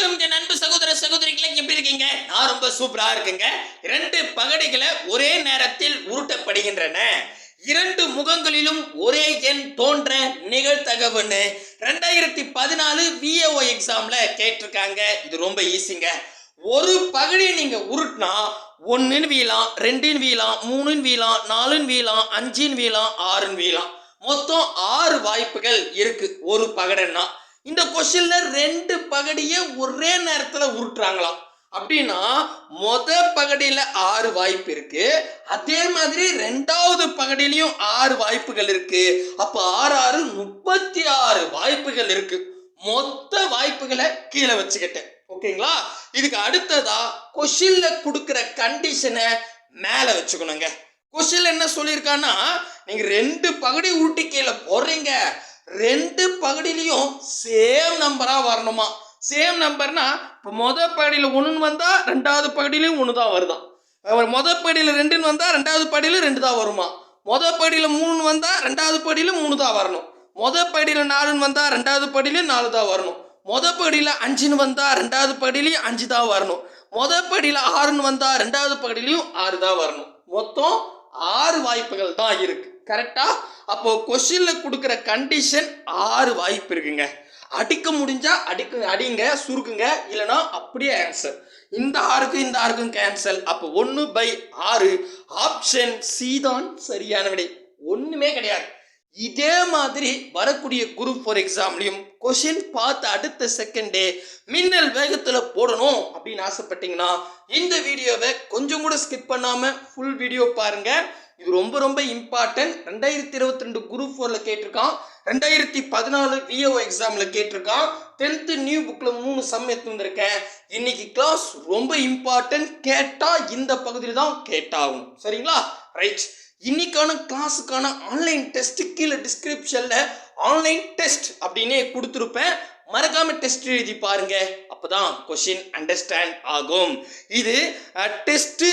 வணக்கம் என் அன்பு சகோதர சகோதரிகளை, எப்படி இருக்கீங்க? நான் ரொம்ப சூப்பரா இருக்குங்க. 2 பகடைகளை ஒரே நேரத்தில் உருட்டப்படுகின்றன. 2 முகங்களிலும் ஒரே எண் தோன்ற நிகழ்தகவுன்னு 2014 VAO எக்ஸாம்ல கேட்டிருக்காங்க. இது ரொம்ப ஈஸிங்க. ஒரு பகடியை நீங்க உருட்டினா 1 வீழாம், 2 வீழாம், 3 வீழாம், 4 வீழாம், 5 வீழாம், 6 வீழாம். மொத்தம் 6 வாய்ப்புகள் இருக்கு ஒரு பகடன்னா. இந்த கொஸ்டின்ல 2 பகடியை ஒரே நேரத்துல உருட்டுறாங்களாம். அப்படின்னா மொத பகடியில 6 வாய்ப்பு இருக்கு, அதே மாதிரி 2வது பகடியிலையும் 6 வாய்ப்புகள் இருக்கு. அப்ப 6 36 வாய்ப்புகள் இருக்கு. மொத்த வாய்ப்புகளை கீழே வச்சுக்கிட்டேன். ஓகேங்களா? இதுக்கு அடுத்ததா கொஸ்டின்ல கொடுக்கிற கண்டிஷனை மேல வச்சுக்கணுங்க. கொஸ்டின்ல என்ன சொல்லியிருக்கான்னா, நீங்க 2 பகடி உருட்டி கீழே போடுறீங்க, 2 பகடிலையும் சேம் நம்பரா வரணுமா. சேம் நம்பர்னா இப்போ மொதல் பகடியில் 1 வந்தா 2வது பகடியிலையும் 1 தான் வருதான். மொதல் பகடியில் 2 வந்தா 2வது பகடியில் 2 தான் வருமா. மொதல் பகடியில் 3 வந்தா 2வது பகடியில் 3 தான் வரணும். மொதல் பகடியில் 4 வந்தா 2வது பகடியிலும் 4 தான் வரணும். மொதல் பகடியில் 5 வந்தா 2வது பகடியிலையும் 5 தான் வரணும். மொதல் பகடியில் 6 வந்தா 2வது பகடியிலையும் 6 தான் வரணும். மொத்தம் 6 வாய்ப்புகள் தான் இருக்கு. கரெக்டா? அப்போ கொஸ்டின்ல கொடுக்குற கண்டிஷன் 6 வாய்ப்பு இருக்குங்க. அடிக்க முடிஞ்சா அடிங்க, சுருக்குங்க, இல்லைன்னா அப்படியே ஆன்சர். இந்த 6க்கும் இந்த 6க்கும் கேன்சல். அப்போ 1/6 ஆப்ஷன் சி தான் சரியான விடை. ஒண்ணுமே கிடையாது. இதே மாதிரி வரக்கூடிய குரூப் 4 எக்ஸாம்லையும் கொஸ்டின் பார்த்து அடுத்த செகண்டே மின்னல் வேகத்தில் போடணும் அப்படின்னு ஆசைப்பட்டீங்கன்னா இந்த வீடியோவை கொஞ்சம் கூட ஸ்கிப் பண்ணாம ஃபுல் வீடியோ பாருங்க. இது ரொம்ப ரொம்ப இம்பார்ட்டன்ட். 2022 குரூப் 4ல கேட்டிருக்கான், 2014 VAO எக்ஸாம்ல கேட்டிருக்கான், 10th நியூ புக்ல 3 சம் எடுத்து வந்திருக்கேன். இன்னைக்கு கிளாஸ் ரொம்ப இம்பார்ட்டன்ட். கேட்டா இந்த பகுதியில் தான் கேட்டாகும். சரிங்களா? ரைட். இன்னைக்கான கிளாஸுக்கான ஆன்லைன் டெஸ்ட் கீழே டிஸ்கிரிப்ஷன்ல ஆன்லைன் டெஸ்ட் அப்படின்னே கொடுத்துருப்பேன். மறக்காம டெஸ்ட் எழுதி பாருங்க, அப்பதான் கொஸ்டின் அண்டர்ஸ்டாண்ட் ஆகும். இது டெஸ்ட்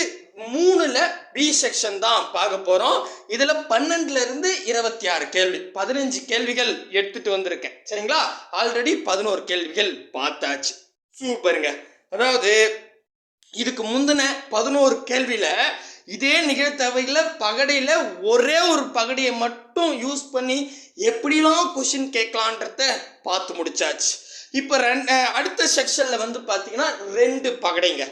3ல பி செக்ஷன் தான் பார்க்க போறோம். இதுல 12ல இருந்து 26 கேள்வி, 15 கேள்விகள் எடுத்துட்டு வந்திருக்கேன். சரிங்களா? ஆல்ரெடி 11 கேள்விகள் பார்த்தாச்சு. சூப்பருங்க. அதாவது இதுக்கு முந்தின 11 கேள்வியில இதே நிகழ்தகவுல பகடையில ஒரே ஒரு பகடியை மட்டும் யூஸ் பண்ணி எப்படிலாம் கொஸ்டின் கேட்கலான்றத பார்த்து முடிச்சாச்சு. இப்போ அடுத்த செக்ஷன்ல வந்து பார்த்தீங்கன்னா 2 பகடைங்க.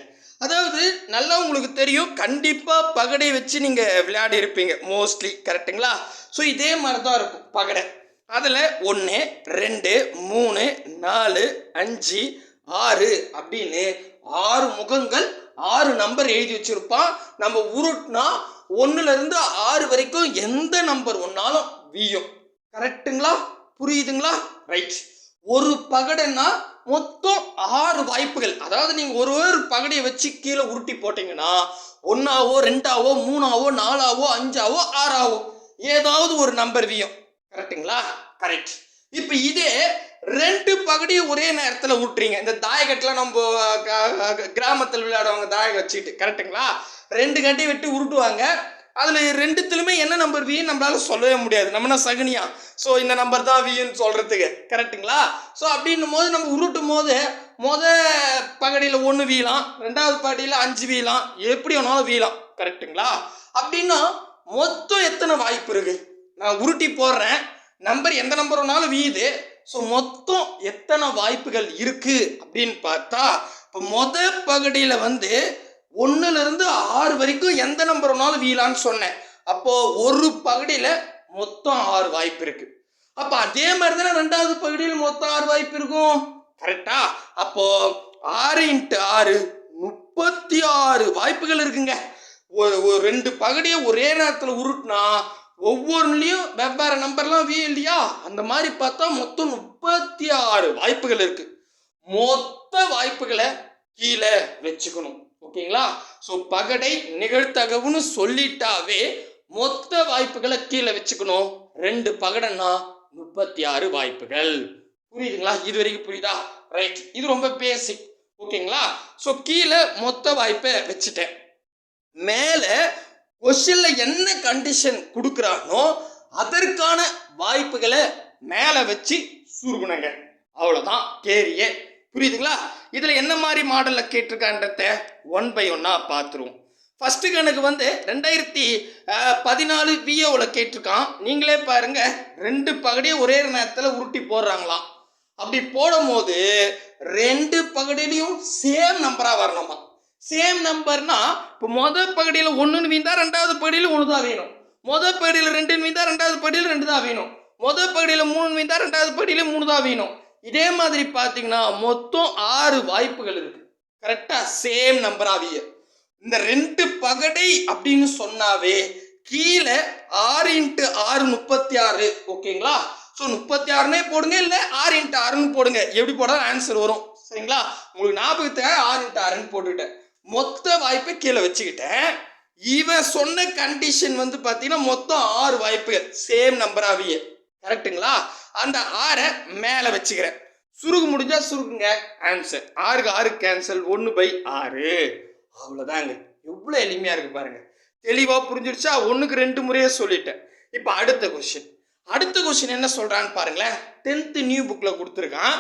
அதாவது நல்லா உங்களுக்கு தெரியும், கண்டிப்பாக பகடை வச்சு நீங்கள் விளையாடி இருப்பீங்க மோஸ்ட்லி. கரெக்டுங்களா? ஸோ இதே மாதிரி தான் இருக்கும் பகடை. அதில் 1 2 3 4 5 6 அப்படின்னு 6 முகங்கள் 6 நம்பர் எழுதி வச்சிருப்பான். நம்ம உருட்டினா 1ல இருந்து 6 வரைக்கும் எந்த நம்பர் ஒன்னாலும் வீயும். கரெக்டுங்களா? புரியுதுங்களா? ரைட். ஒரு பகடைன்னா மொத்தம் 6 வாய்ப்புகள். அதாவது நீங்க ஒரு பகடையை வச்சு கீழே உருட்டி போட்டீங்கன்னா 1ஆவோ 2ஆவோ 3ஆவோ 4ஆவோ 5ஆவோ 6ஆவோ ஏதாவது ஒரு நம்பர் வீயும். கரெக்டுங்களா? கரெக்ட். இப்போ இதே 2 பகடியை ஒரே நேரத்தில் உருட்டுறீங்க. இந்த தாயக்கட்டெலாம் நம்ம கிராமத்தில் விளையாடுவாங்க தாயகம் வச்சுக்கிட்டு. கரெக்டுங்களா? 2 கட்டி விட்டு உருட்டுவாங்க. அதில் 2த்துலையுமே என்ன நம்பர் வீன்னு நம்மளால சொல்லவே முடியாது. நம்மனா சகுனியா, ஸோ இந்த நம்பர் தான் வீன்னு சொல்கிறதுக்கு. கரெக்டுங்களா? ஸோ அப்படின்னும் போது நம்ம உருட்டும் போது பகடியில் 1 வீழாம், 2வது பகடியில் 5 வீழாம், எப்படி வேணாலும் வீழாம். கரெக்டுங்களா? அப்படின்னா மொத்தம் எத்தனை வாய்ப்பு இருக்கு? நான் உருட்டி போடுறேன், நம்பர் எந்த நம்பர் வேணாலும் வீயுது. ஸோ மொத்தம் எத்தனை வாய்ப்புகள் இருக்கு அப்படின்னு பார்த்தா, இப்போ மொதல் பகடியில் வந்து 1ல இருந்து 6 வரைக்கும் எந்த நம்பர் வேணாலும் வீழான்னு சொன்னேன். அப்போ ஒரு பகடியில் மொத்தம் 6 வாய்ப்பு இருக்கு. அப்போ அதே மாதிரி தானே 2வது பகடியில் மொத்தம் 6 வாய்ப்பு இருக்கும். கரெக்டா? அப்போ 6 × 6 36 வாய்ப்புகள் இருக்குங்க. ஒரு 2 பகடியை ஒரே நேரத்தில் உருட்டுனா ஒவ்வொன்றுலையும் வெவ்வேறு நம்பர்லாம் வீ இல்லையா? அந்த மாதிரி பார்த்தா மொத்தம் 36 வாய்ப்புகள் இருக்கு. மொத்த வாய்ப்புகளை கீழே வச்சுக்கணும். ஓகேங்களா? ஸோ பகடை நிகழ்தகவுன்னு சொல்லிட்டாவே மொத்த வாய்ப்புகளை கீழே வச்சுக்கணும். 2 பகடைன்னா 36 வாய்ப்புகள். புரியுதுங்களா? இது வரைக்கும் புரியுதா? ரைட். இது ரொம்ப பேசிக். ஓகேங்களா? ஸோ கீழே மொத்த வாய்ப்பை வச்சுட்டேன். மேலே கொஸ்டின்ல என்ன கண்டிஷன் கொடுக்குறானோ அதற்கான வாய்ப்புகளை மேலே வச்சு சுருகுனங்க. அவ்வளோதான். கேரியே. புரியுதுங்களா? இதில் என்ன மாதிரி மாடலில் கேட்டிருக்கான்றத 1 by 1 பார்த்துருவோம். ஃபஸ்ட்டு கணக்கு வந்து 2014 விஏவில் கேட்டிருக்கான். நீங்களே பாருங்க, 2 பகுதியை ஒரே நேரத்தில் உருட்டி போடுறாங்களாம். அப்படி போடும் போது 2 பகுதியிலையும் சேம் நம்பராக வரணுமா. சேம் நம்பர்னா இப்போ மொதல் பகுதியில் 1ன்னு வீந்தா 2வது பகுதியில் 1 தான் வேணும். மொதல் பகுதியில் 2ன்னு வீந்தா 2வது பகுதியில் 2 தான் வேணும். மொதல் பகுதியில் 3ன்னு வீந்தா 2வது பகுதியில் 3 தான் வேணும். இதே மாதிரி பார்த்தீங்கன்னா மொத்தம் 6 வாய்ப்புகள் இருக்கு. கரெக்டா சேம் நம்பராவிய இந்த 2 பகடை அப்படின்னு சொன்னாவே கீழே 6 × 6 36. ஓகேங்களா? ஸோ 36னே போடுங்க, இல்லை 6 × 6ன்னு போடுங்க. எப்படி போடாலும் ஆன்சர் வரும். சரிங்களா? உங்களுக்கு ஞாபகத்துக்காக 6 × 6ன்னு போட்டுக்கிட்டேன். மொத்த வாய்ப்பை கீழே வச்சுக்கிட்டேன். இவன் சொன்ன கண்டிஷன் வந்து பார்த்தீங்கன்னா மொத்தம் 6 வாய்ப்புகள் சேம் நம்பராவிய. கரெக்டுங்களா? அந்த 6 மேலே வச்சுக்கிறேன். சுருகு முடிஞ்சா சுருக்குங்க. Answer 6க்கு 6 cancel, 1/6. அவ்வளோதாங்க. எவ்வளோ எளிமையாக இருக்கு பாருங்க. தெளிவாக புரிஞ்சிடுச்சா? 1க்கு 2 முறையே சொல்லிட்டேன். இப்போ அடுத்த கொஸ்டின் என்ன சொல்றான்னு பாருங்களேன். 10th நியூ புக்கில் கொடுத்துருக்கான்.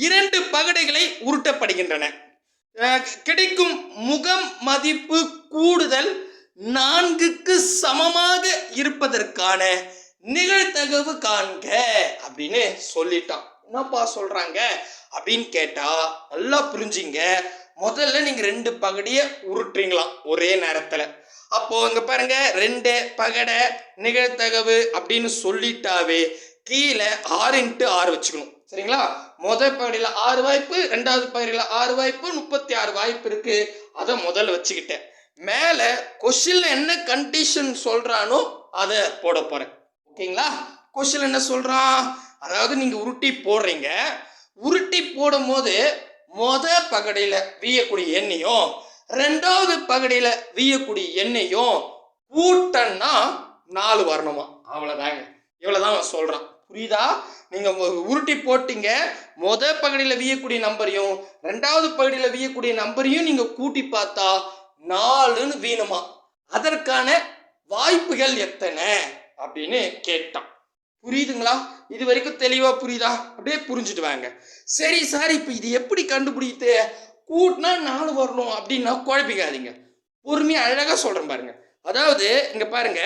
2 பகடைகளை உருட்டப்படுகின்றன. கிடைக்கும் முகம் மதிப்பு கூடுதல் 4க்கு சமமாக இருப்பதற்கான நிகழ்தகவு காண்க அப்படின்னு சொல்லிட்டான். என்னப்பா சொல்றாங்க அப்படின்னு கேட்டா நல்லா புரிஞ்சுங்க. முதல்ல நீங்க 2 பகடியை உருட்டுறீங்களாம் ஒரே நேரத்துல. அப்போ இங்க பாருங்க, 2 பகடை நிகழ்தகவு அப்படின்னு சொல்லிட்டாவே கீழே 6 × 6 வச்சுக்கணும். சரிங்களா? முதல் பகுதியில் 6 வாய்ப்பு, 2வது பகுதியில் 6 வாய்ப்பு, 36 வாய்ப்பு இருக்கு. அதை முதல்ல வச்சுக்கிட்டேன். மேல கொஸ்டின்ல என்ன கண்டிஷன் சொல்றானோ அதை போட போறேன். ஓகேங்களா? கொஸ்டின் என்ன சொல்றான், அதாவது நீங்க உருட்டி போடுறீங்க. உருட்டி போடும் போது முதல் பகடியில் வீயக்கூடிய எண்ணையும் 2வது பகடியில் வீயக்கூடிய எண்ணையும் கூட்டன்னா 4 வரணுமா. அவ்வளோதாங்க. இவ்வளோதான் சொல்றான். புரியுதா? நீங்க உருட்டி போட்டீங்க, முதல் பகுதியில் வீயக்கூடிய நம்பரையும் 2வது பகுதியில் வீயக்கூடிய நம்பரையும் நீங்க கூட்டி பார்த்தா 4ன்னு வீணுமா. அதற்கான வாய்ப்புகள் எத்தனை அப்படின்னு கேட்டான். புரியுதுங்களா? இது வரைக்கும் தெளிவா புரியுதா? அப்படியே புரிஞ்சுட்டு வாங்க. சரி சார், இப்போ இது எப்படி கண்டுபிடித்து கூட்டினா 4 வரணும் அப்படின்னா குழப்பிக்காதீங்க. பொறுமையா அழகா சொல்றேன் பாருங்க. அதாவது இங்க பாருங்க,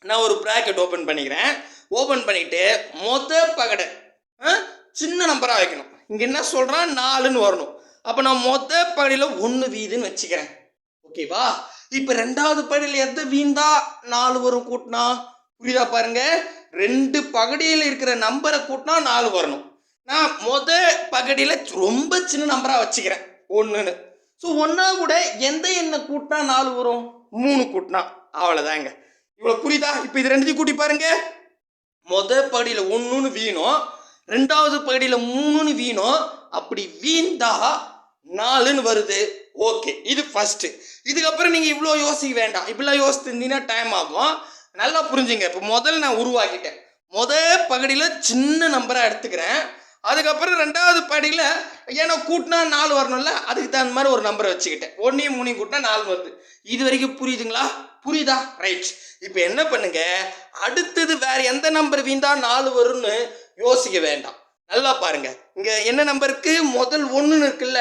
நான் ஒரு பிராக்கெட் ஓபன் பண்ணிக்கிறேன். ஓபன் பண்ணிட்டு மொதல் பகடை சின்ன நம்பரா வைக்கணும். இங்க என்ன சொல்றான், 4ன்னு வரணும். அப்ப நான் மொதல் பகடியில் 1 வீதுன்னு வச்சுக்கிறேன். ஓகேவா? இப்ப 2வது பகடியில் எந்த வீந்தா 4 வரும் கூட்டினா? புரியுதா பாருங்க. 2 பகடியில் இருக்கிற நம்பரை கூட்டினா 4 வரணும். நான் மொதல் பகடியில் ரொம்ப சின்ன நம்பரா வச்சுக்கிறேன் 1ன்னு. ஸோ 1 கூட எந்த எண்ணை கூட்டினா 4 வரும்? 3 கூட்டினா. அவ்வளோதாங்க. இவ்வளோ புரியுதா? இப்போ இது 2த்தையும் கூட்டி பாருங்க. மொதல் பகுதியில் 1ன்னு வீணும், 2வது பகுதியில் 3ன்னு வீணும். அப்படி வீந்தா 4ன்னு வருது. ஓகே, இது ஃபர்ஸ்ட். இதுக்கப்புறம் நீங்க இவ்வளோ யோசிக்க வேண்டாம். இப்படிலாம் யோசிச்சிருந்தீங்கன்னா டைம் ஆகும். நல்லா புரிஞ்சுங்க. இப்போ முதல்ல நான் உருவாக்கிட்டேன். முதல் பகுதியில் சின்ன நம்பராக எடுத்துக்கிறேன். அதுக்கப்புறம் 2வது பகுதியில் ஏன்னா கூட்டினா 4 வரணும்ல, அதுக்கு தகுந்த மாதிரி ஒரு நம்பரை வச்சுக்கிட்டேன். 1ஐயும் 3ஐயும் கூட்டினா 4 வருது. இது வரைக்கும் புரியுதுங்களா? புரியுதா? ரைட். இப்போ என்ன பண்ணுங்க, அடுத்தது வேற எந்த நம்பர் வீந்தா 4 வரும்னு யோசிக்க வேண்டாம். நல்லா பாருங்க. இங்க என்ன நம்பருக்கு முதல் 1ன்னு இருக்குல்ல,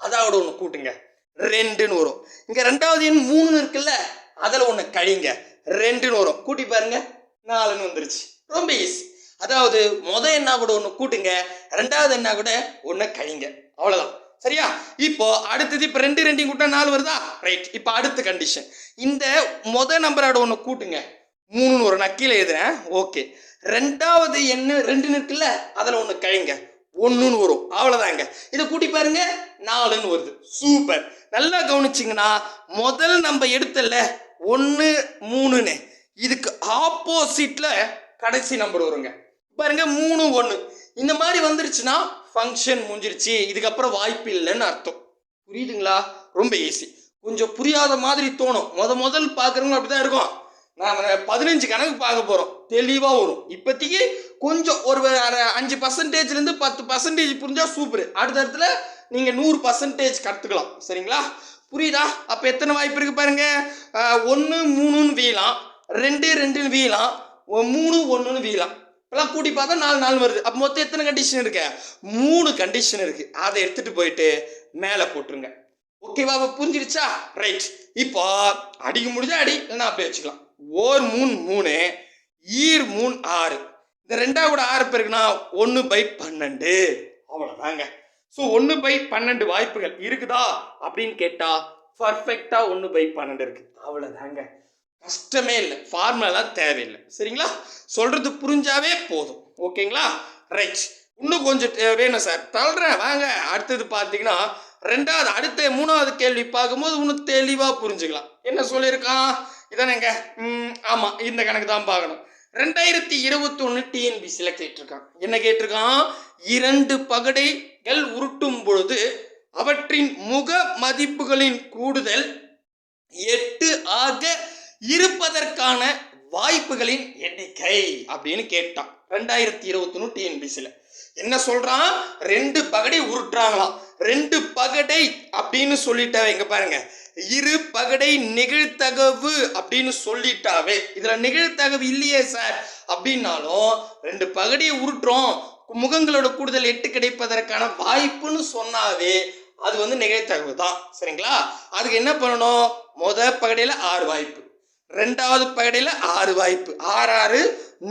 அதோட 1 கூட்டுங்க, 2ன்னு வரும். இங்க 2வது எண் 3ன்னு இருக்குல்ல, அதில் 1 கழிங்க, 2ன்னு வரும். கூட்டி பாருங்க, 4ன்னு வந்துருச்சு. ரொம்ப ஈஸி. அதாவது முதல் என்ன கூட 1 கூட்டுங்க, 2வது என்ன கூட 1 கழிங்க. அவ்வளவுதான். சரியா? இப்போ அடுத்தது இப்போ 2 2 கூட்டினா 4 வருதா? ரைட். இப்போ அடுத்த கண்டிஷன், இந்த முதல் நம்பரோட 1 கூட்டுங்க, 3ன்னு வரும். நான் கீழே எழுதுறேன். ஓகே. 2வது எண்ணு 2ன்னு இருக்குல்ல, அதில் 1 கழிங்க, 1ன்னு வரும். அவ்வளோதாங்க. இதை கூட்டி பாருங்க, 4ன்னு வருது. சூப்பர். நல்லா கவனிச்சிங்கன்னா முதல் நம்ம எடுத்தல 1 3ன்னு, இதுக்கு ஆப்போசிட்ல கடைசி நம்பர் வருங்க. பாருங்க 3 1 இந்த மாதிரி வந்துருச்சுன்னா ஃபங்க்ஷன் முடிஞ்சிருச்சு, இதுக்கப்புறம் வாய்ப்பு இல்லைன்னு அர்த்தம். புரியுதுங்களா? ரொம்ப ஈஸி. கொஞ்சம் புரியாத மாதிரி தோணும். முதல் பார்க்குறவங்க அப்படிதான் இருக்கும். நான் 15 கணக்கு பார்க்க போகிறோம், தெளிவாக வரும். இப்போதைக்கு கொஞ்சம் ஒரு 5%லேருந்து 10% புரிஞ்சா சூப்பர். அடுத்த இடத்துல நீங்கள் 100% கற்றுக்கலாம். சரிங்களா? புரியுதா? அப்போ எத்தனை வாய்ப்பு இருக்குது பாருங்க. 1 3ன்னு வீழலாம், 2 2ன்னு வீழலாம், 3 1ன்னு வீழலாம். இப்பெல்லாம் கூட்டி பார்த்தா 4 வருது. அப்போ மொத்தம் எத்தனை கண்டிஷன் இருக்கு? 3 கண்டிஷன் இருக்கு. அதை எடுத்துட்டு போயிட்டு மேலே போட்டுருங்க. ஓகேவா? புரிஞ்சிருச்சா? ரைட். இப்போ அடிக்க முடிஞ்சா அடி, இல்லைன்னா அப்படியே வச்சுக்கலாம். ஓர் 3 3, ஈர் 3 6. இந்த 2 கூட 6 பேருக்குன்னா 1/12. அவ்வளோதாங்க. ஸோ 1/12 வாய்ப்புகள் இருக்குதா அப்படின்னு கேட்டா பர்ஃபெக்டா 1/12 இருக்கு. அவ்வளோதாங்க. கஷ்டமே இல்லை, ஃபார்முலாம் தேவையில்லை. சரிங்களா? சொல்றது புரிஞ்சாவே போதும். ஓகேங்களா? ரைட். இன்னும் கொஞ்சம் வேணும் சார், தள்ளுறேன் வாங்க. அடுத்தது பார்த்தீங்கன்னா அடுத்த 3வது கேள்வி பார்க்கும்போது இன்னும் தெளிவாக புரிஞ்சுக்கலாம். என்ன சொல்லியிருக்கான்? இதானேங்க? ஆமாம், இந்த கணக்கு தான் பார்க்கணும். 2021 டிஎன்பிசியில் கேட்டிருக்கான். என்ன கேட்டிருக்கான்? 2 பகடைகள் உருட்டும் பொழுது அவற்றின் முக மதிப்புகளின் கூடுதல் 8 ஆக இருப்பதற்கான வாய்ப்புகளின் எண்ணிக்கை அப்படின்னு கேட்டான். 2021 டிஎன்பிசியில் என்ன சொல்றான்? 2 பகடை உருட்டுறாங்களாம். 2 பகடை அப்படின்னு சொல்லிட்டாவே, இங்க பாருங்க, இரு பகடை நிகழ்த்தகவு அப்படின்னு சொல்லிட்டாவே, இதுல நிகழ்த்தகவு இல்லையே சார் அப்படின்னாலும் 2 பகடையை உருட்டுறோம், முகங்களோட கூடுதல் 8 கிடைப்பதற்கான வாய்ப்புன்னு சொன்னாவே அது வந்து நிகழ்த்தகவு தான். சரிங்களா? அதுக்கு என்ன பண்ணணும்? பகடையில 6 வாய்ப்பு, 2வது பகடையில 6 வாய்ப்பு, 6 6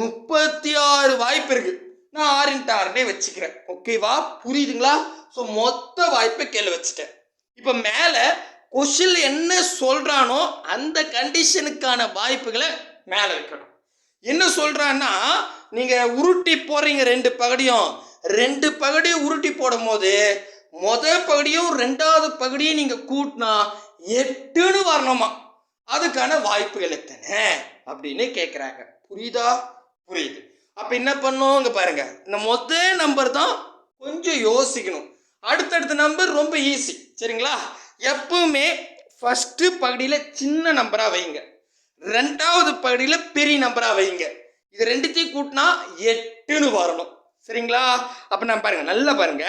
36 வாய்ப்பு இருக்கு. நான் 6x6 வச்சுக்கிறேன். ஓகேவா? புரியுதுங்களா? ஸோ மொத்த வாய்ப்பை கீழே வச்சுட்டேன். இப்போ மேலே கொஸ்டின்ல என்ன சொல்றானோ அந்த கண்டிஷனுக்கான வாய்ப்புகளை மேலே வைக்கணும். என்ன சொல்றான்னா, நீங்க உருட்டி போறீங்க 2 பகடியும், 2 பகடியும் உருட்டி போடும் போது பகடியும் 2வது பகடியும் நீங்க கூட்டினா 8ன்னு வரணுமா? அதுக்கான வாய்ப்புகள் எத்தனை அப்படின்னு கேட்குறாங்க. புரியுதா? புரியுது. அப்போ என்ன பண்ணும்? இங்கே பாருங்க, இந்த நம்பர் தான் கொஞ்சம் யோசிக்கணும். அடுத்தடுத்த நம்பர் ரொம்ப ஈஸி. சரிங்களா? எப்பவுமே ஃபர்ஸ்ட் பகுதியில் சின்ன நம்பராக வைங்க, 2வது பகுதியில் பெரிய நம்பராக வைங்க. இது ரெண்டுத்தையும் கூட்டினா 8ன்னு வரணும். சரிங்களா? அப்போ நான் பாருங்க, நல்லா பாருங்க,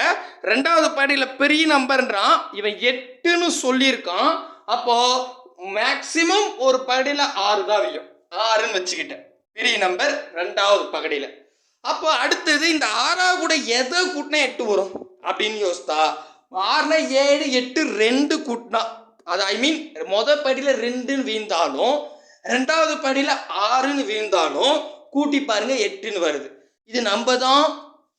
2வது பகுதியில் பெரிய நம்பர்ன்றான், இவன் 8ன்னு சொல்லியிருக்கான். அப்போ மேக்சிமம் ஒரு பகுதியில் 6 தான் வையும். 6ன்னு வச்சுக்கிட்டேன், பெரிய நம்பர் 2வது பகுதியில். அப்போ அடுத்தது இந்த 6 கூட எதை கூட்டினா 8 வரும் அப்படின்னு யோசித்தா, 6 7 8 2 கூட்டினா, அது ஐ மீன் பகுதியில் 2ன்னு வீழ்ந்தாலும் 2வது பகுதியில் 6ன்னு வீழ்ந்தாலும் கூட்டி பாருங்க 8ன்னு வருது. இது நம்ம தான்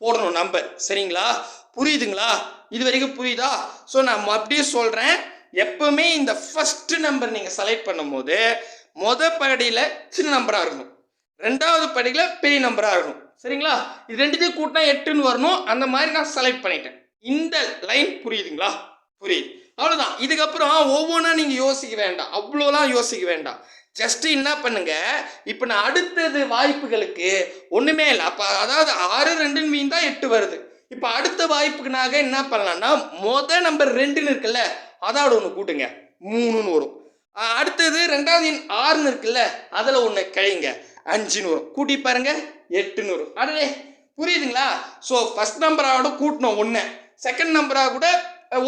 போடணும் நம்பர். சரிங்களா? புரியுதுங்களா? இது வரைக்கும் புரியுதா? ஸோ நான் அப்படியே சொல்கிறேன், எப்பவுமே இந்த ஃபர்ஸ்ட் நம்பர் நீங்கள் செலக்ட் பண்ணும்போது பகுதியில் சின்ன நம்பராக இருக்கணும், 2வது பகுதியில் பெரிய நம்பராக இருக்கணும். சரிங்களா? இது ரெண்டுத்தையும் கூட்டினா 8ன்னு வரணும். அந்த மாதிரி நான் செலக்ட் பண்ணிட்டேன். இந்த லைன் புரியுதுங்களா? புரியுது. அவ்வளோதான். இதுக்கப்புறம் ஒவ்வொன்றா நீங்கள் யோசிக்க வேண்டாம், அவ்வளோலாம் யோசிக்க வேண்டாம். ஜஸ்ட் என்ன பண்ணுங்க, இப்போ நான் அடுத்தது வாய்ப்புகளுக்கு ஒன்றுமே இல்லை. அப்போ அதாவது 6 2ன்னு மீன் தான் 8 வருது. இப்போ அடுத்த வாய்ப்புக்குனாக என்ன பண்ணலாம்னா, நம்பர் 2ன்னு இருக்குல்ல, அதோட ஒன்று கூட்டுங்க, 3ன்னு வரும். அடுத்தது 2வது எண் 6ன்னு இருக்குல்ல, அதில் ஒன்று கழிங்க, 5ன்னு வரும். கூட்டி பாருங்க 8ன்னு வரும். அடே புரியுதுங்களா? ஸோ ஃபர்ஸ்ட் நம்பரோட கூட்டணும் 1, செகண்ட் நம்பராக கூட